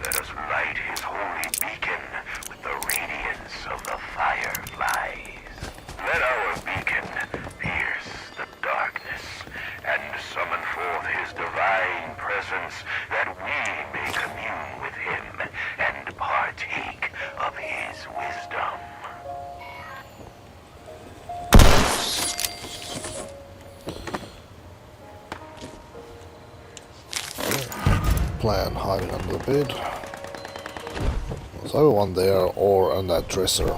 Let us light his holy beacon with the radiance of the fireflies. Let our beacon pierce the darkness and summon forth his divine presence that we may commune with him and partake of his wisdom. Plan hiding under the bed. There's either one there or in that dresser.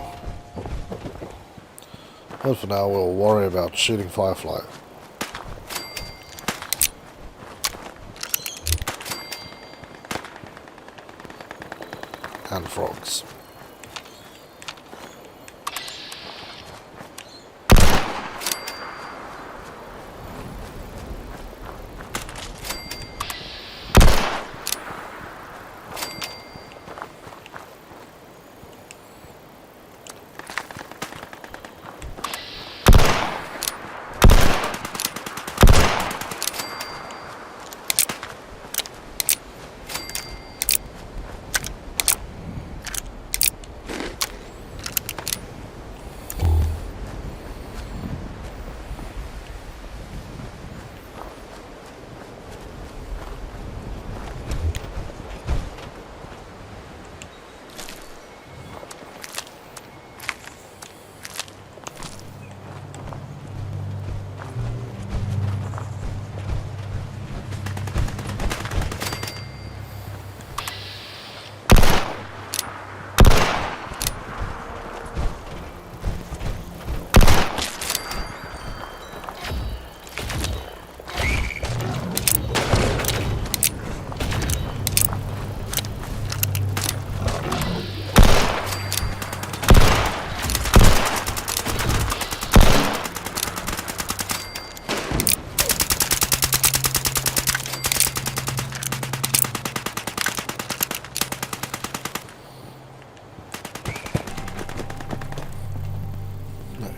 But for now we'll worry about shooting Firefly. And frogs.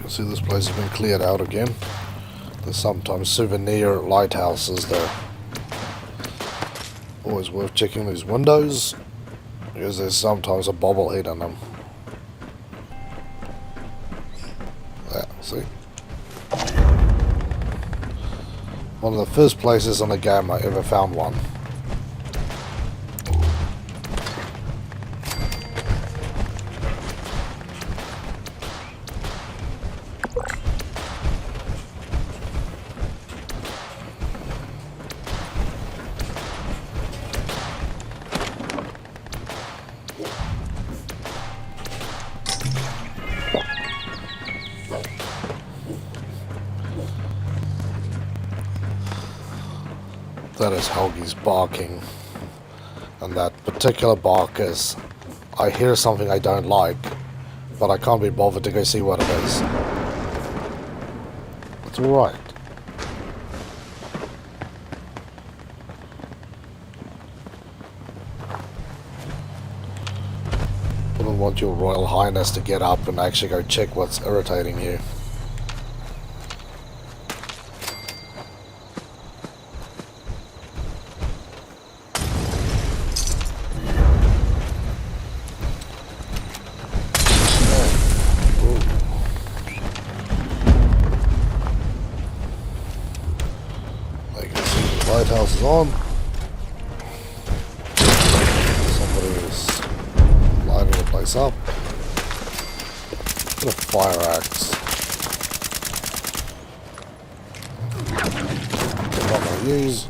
See, this place has been cleared out again. There's sometimes souvenir lighthouses there. Always worth checking these windows, because there's sometimes a bobblehead in them. There, see? One of the first places in the game I ever found one. That is Helgi's barking, and that particular bark is, I hear something I don't like, but I can't be bothered to go see what it is. It's alright. Wouldn't want your Royal Highness to get up and actually go check what's irritating you. Lighthouse is on. Somebody is lighting the place up. Get a fire axe. Not gonna use.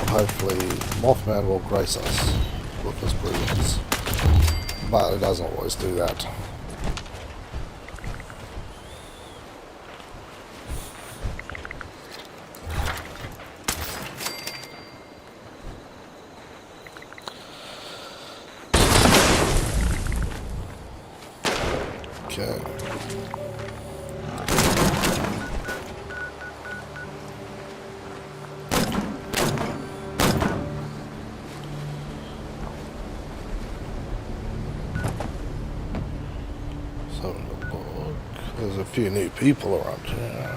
Hopefully Mothman will grace us with his brilliance. But it doesn't always do that. few new people around here.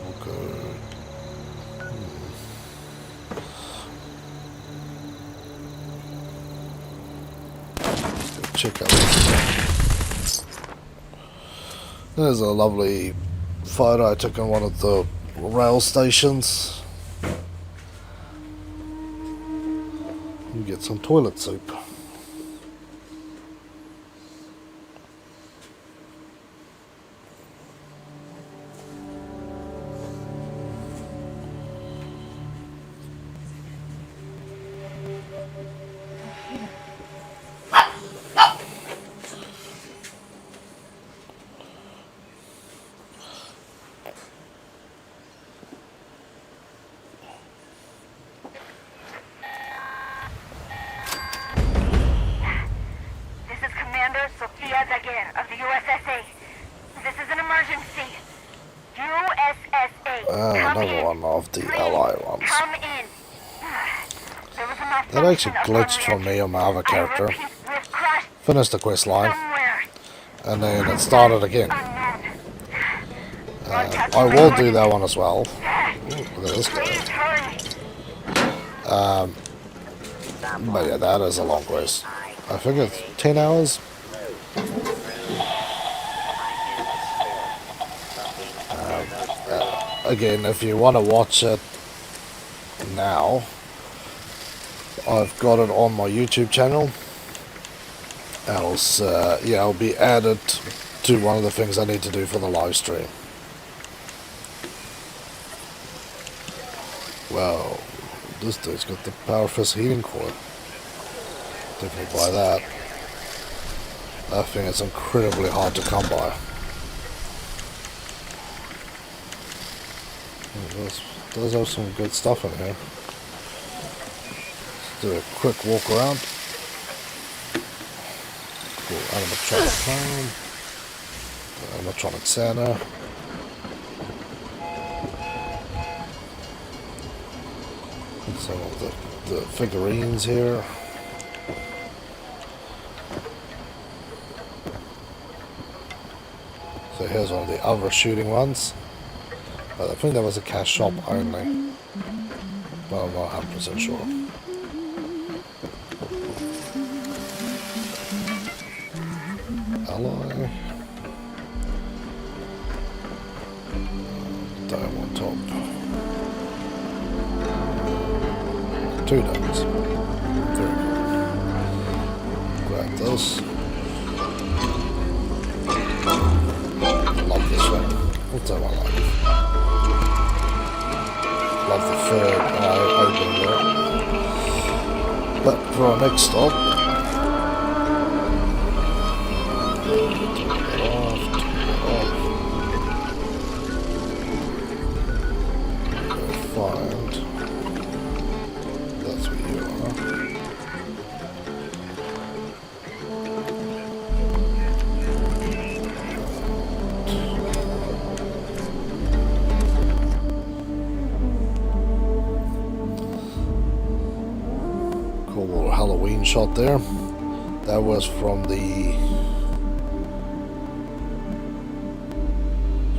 We'll go. Let's go check out this. There's a lovely photo I took on one of the rail stations. You get some toilet soup. Sofia Daguerre of the USSA. This is an emergency. USSA. Come Another in. one of the Please, ally ones. Come in. There was a That actually malfunction glitched of for me on my other I character. repeat, we've crashed Finished the quest line, somewhere and then it started again. unknown. I will do that one as well. Ooh, look at this guy. Please hurry. But yeah, that is a long quest. I think it's 10 hours. Again, if you want to watch it now, I've got it on my YouTube channel. Else, yeah, it'll be added to one of the things I need to do for the live stream. Wow, this dude's got the Power Fist heating cord. Definitely buy that. That thing is incredibly hard to come by. It does have some good stuff in here. Let's do a quick walk around. Cool animatronic clown. Animatronic Santa. Some of the figurines here. So here's one of the other shooting ones. I think that was a cash shop only, but I'm not 100% sure. Alloy. Dome on top. 2 domes. Very cool. Grab this. Love this one. What's that one like? Love the third opening there. But for our next stop, find that's where you are. Cool little Halloween shot there. That was from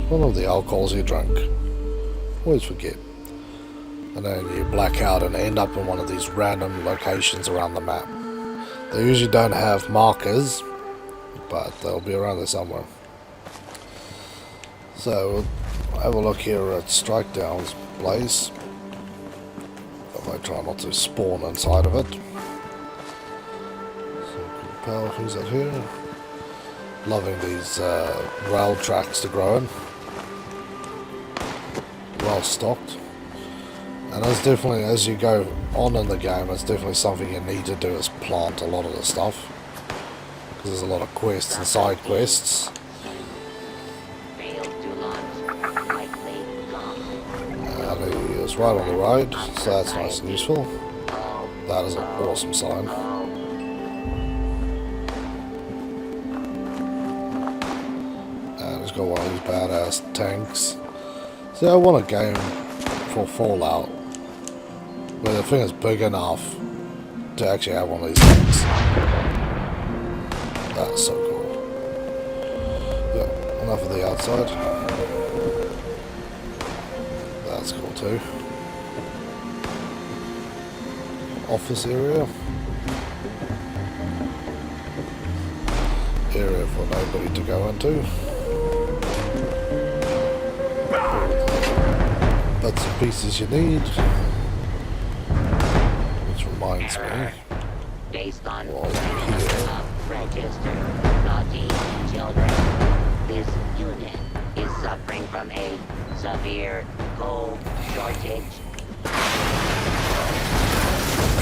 one of the alcohols you drank. Always forget. And then you black out and end up in one of these random locations around the map. They usually don't have markers, but they'll be around there somewhere. So we'll have a look here at Strikedown's place. I might try not to spawn inside of it. Some cool power things up here. Loving these rail tracks to grow in. Well stocked. And that's definitely, as you go on in the game, it's definitely something you need to do is plant a lot of the stuff. Because there's a lot of quests and side quests. And he is right on the road, so that's nice and useful. That is an awesome sign. And he's got one of these badass tanks. See, I want a game for Fallout where the thing is big enough to actually have one of these things. That's so cool. Yeah, enough of the outside. That's cool too. Office area. Area for nobody to go into. Bits and pieces you need. Which reminds me. Based on Well, plans here. of registered naughty children, this unit is suffering from a severe coal shortage.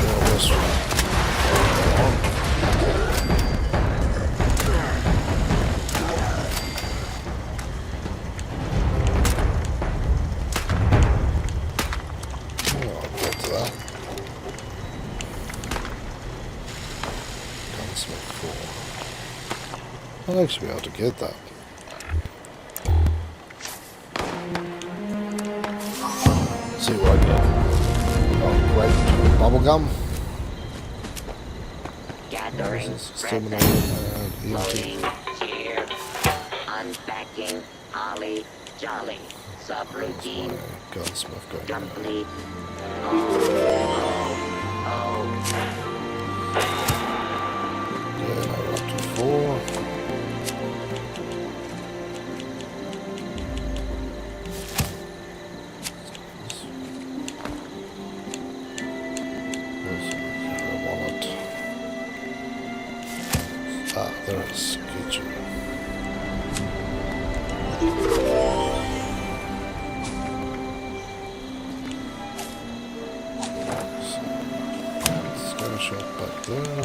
Well, this one. Oh, I'll get to that. Gunsmith 4. I'll actually be able to get that. See what I get. Oh, great. Bubblegum. Gathering, Stimulating and EMT. loading, cheer, unpacking, holly, jolly, subroutine, Gunsmith going. complete. Yeah, now we're up to 4. Where's the wallet? Ah, there it is. Get you. Scatter shot back there.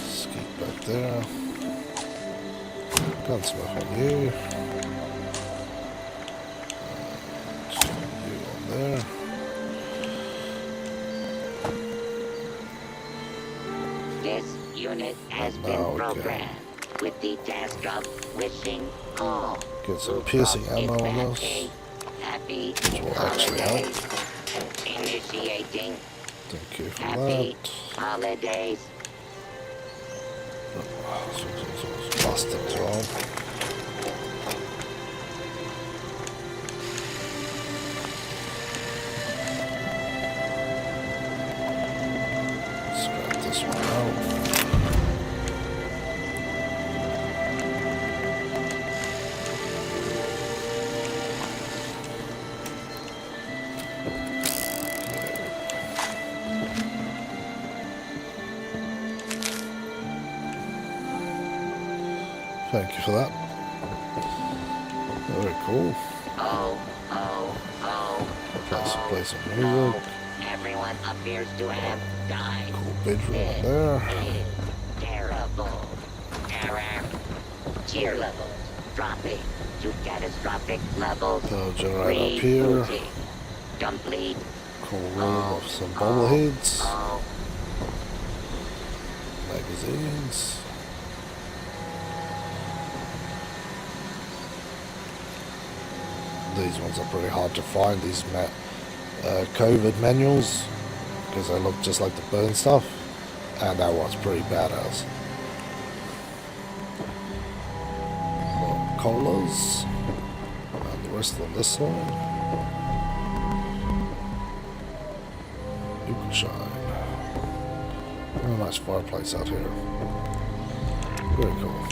Skeet back there. Gunsmith on you. And you on there. This unit has Now been we can programmed with the task of wishing all get some who piercing cross ammo its on path this. a happy will actually help. holidays. Initiating Thank you for happy that. holidays. So busted as well. Scrap this one out. Thank you for that. Very cool. Oh, oh, oh. Play some No, music. everyone appears to have died. Cool bedroom This right there. is terrible. Error. Cheer levels dropping to catastrophic levels. Power generator up here. Rebooting. Complete. Cool room of some bobbleheads. Oh, Magazines. These ones are pretty hard to find, these COVID manuals, because they look just like the burn stuff, and that one's pretty badass. More colas, and the rest on this side. You can shine. Oh, nice fireplace out here. Very cool.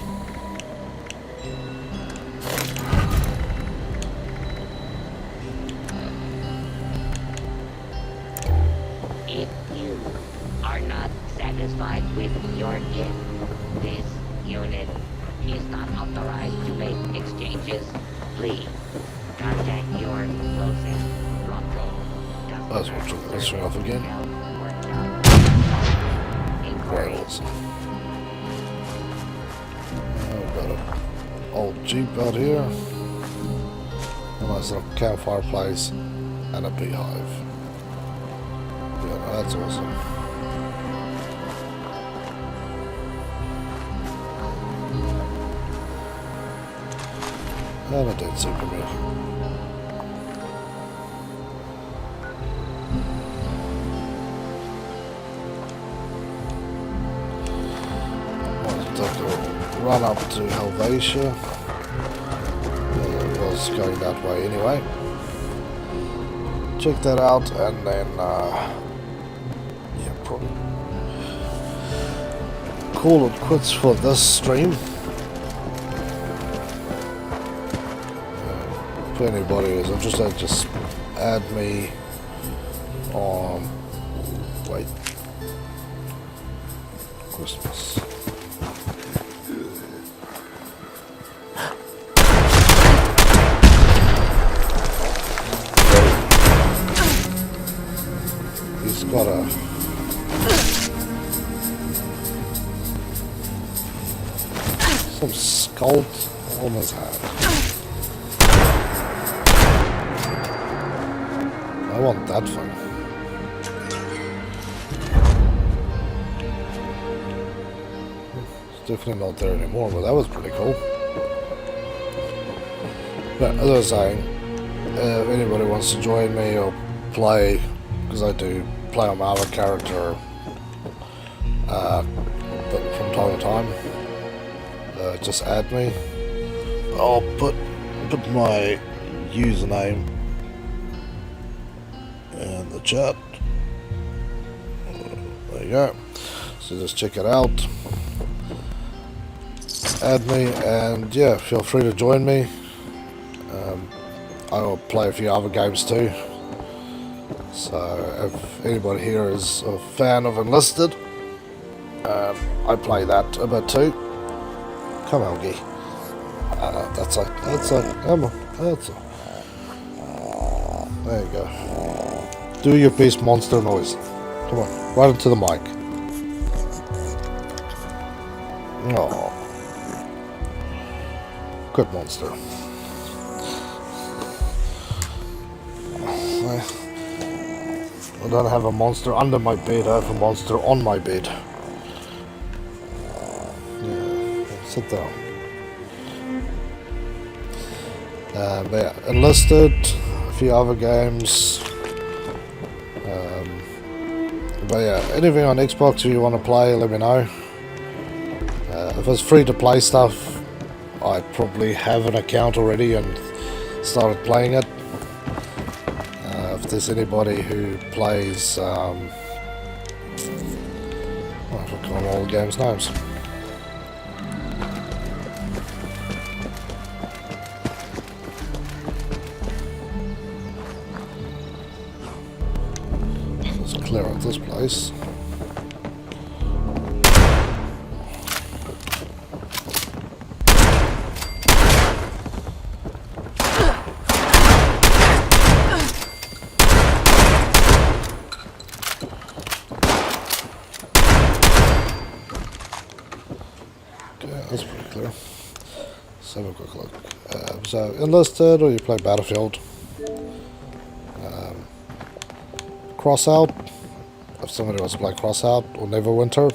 if you are not satisfied with your gift, this unit is not authorized to make exchanges. Please contact your closest Rocco. Might as well turn this thing off again. Very Inquiries. awesome. We've got an old Jeep out here. A nice little campfire place and a beehive. Yeah, no, that's awesome. And a dead Superman. run up to Helvetia. It was going that way anyway. Check that out, and then yeah, probably call it quits for this stream. For anybody who's interested, just add me on Christmas. He's got some sculpt on his head. I want that thing. It's definitely not there anymore, but that was pretty cool. But as I was saying, if anybody wants to join me or play, because I do play on my other character but from time to time, just add me. I'll put my username in the chat. There you go. So just check it out, add me, and yeah, feel free to join me. I will play a few other games too. So if anybody here is a fan of Enlisted, I play that a bit too. Come on, Gee. That's it. Come on. That's it. There you go. Do your best monster noise. Come on, right into the mic. Oh, good monster. I don't have a monster under my bed, I have a monster on my bed. Yeah, sit down. But yeah, Enlisted, a few other games. But yeah, anything on Xbox if you want to play, let me know. If it's free to play stuff, I probably have an account already and started playing it. If there's anybody who plays, I forgot all the games' names. Let's clear out this place. That's pretty clear. Let's have a quick look. So, Enlisted, or you play Battlefield. Crossout, if somebody wants to play Crossout or Neverwinter,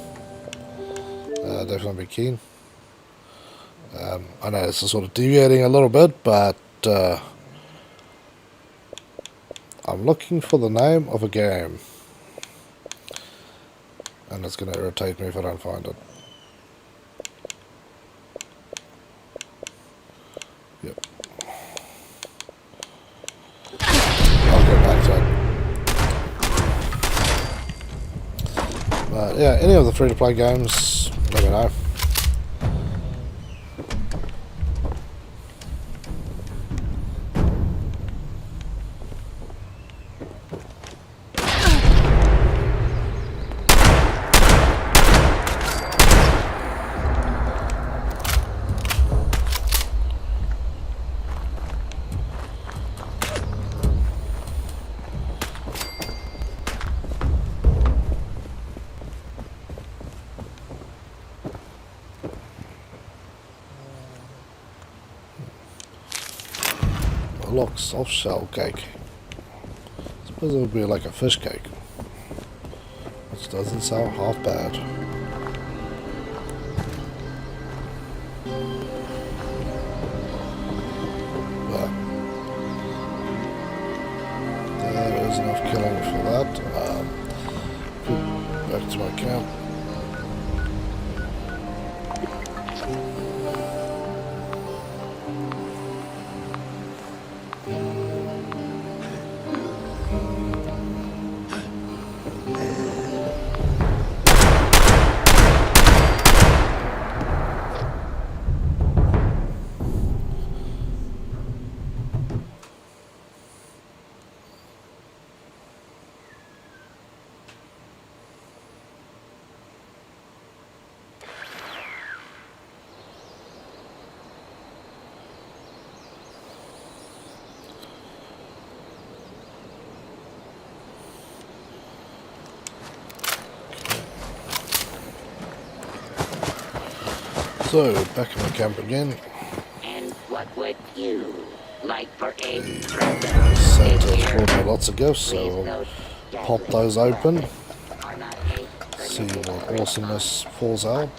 definitely be keen. I know this is sort of deviating a little bit, but I'm looking for the name of a game, and it's going to irritate me if I don't find it. Yep. I'll get back to it. But yeah, any of the free-to-play games, let me know. Look, soft shell cake. I suppose it would be like a fish cake, which doesn't sound half bad. But there is enough killing for that. Back to my camp. So, back in the camp again. And what would you like for a Santa's brought me lots of gifts, so we'll pop those open. See what awesomeness falls out.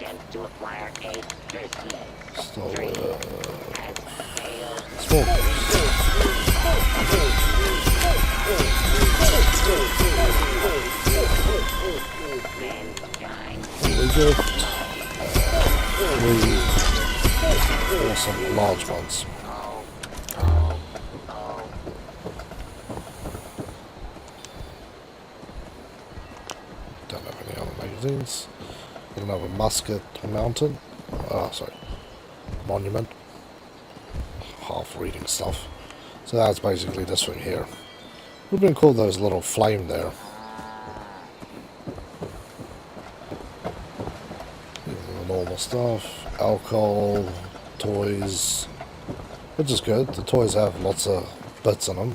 Still, small gift. Three awesome large ones. Don't have any other magazines. We don't have a musket mounted. Sorry. Monument. Half reading stuff. So that's basically this thing here. We've been called those little flame there. The normal stuff. Alcohol, toys. Which is good. The toys have lots of bits in them.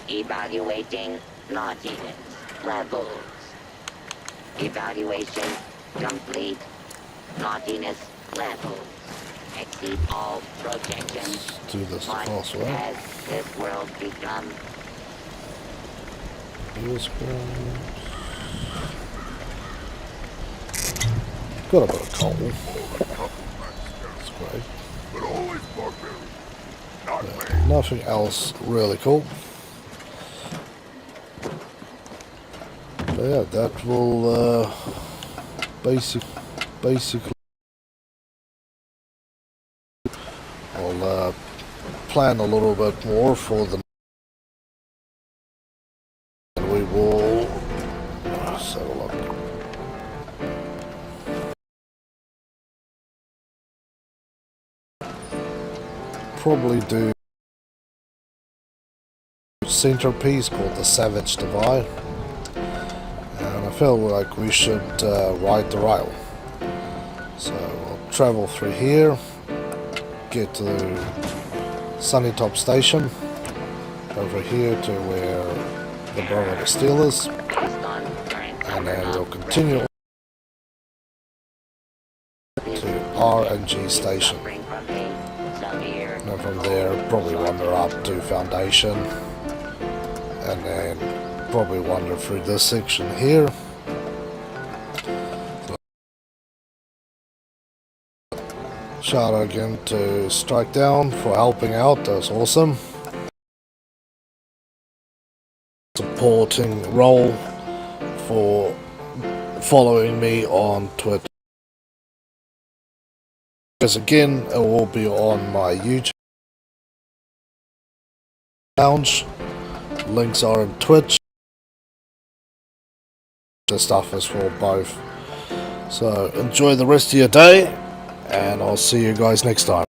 Evaluating naughtiness levels. Evaluation complete. Naughtiness levels exceed all projections. Let's do this the What fast way. has this world become? Got a bit of coal. That's great. But always barbarian. Not me. Nothing else really cool. But yeah, that will basically I'll plan a little bit more for the and we will let's have a look. Probably do centerpiece called the Savage Divide. And I feel like we should ride the rail. So we'll travel through here, get to Sunnytop Station, over here to where the Brotherhood of Steel is, and then we'll continue to R&G Station. And then from there, probably wander up to Foundation, and then probably wander through this section here. Shout out again to Strike Down for helping out, that was awesome. Supporting role for following me on Twitter. Because again, it will be on my YouTube lounge. Links are in Twitch. The stuff is for both. So enjoy the rest of your day, and I'll see you guys next time.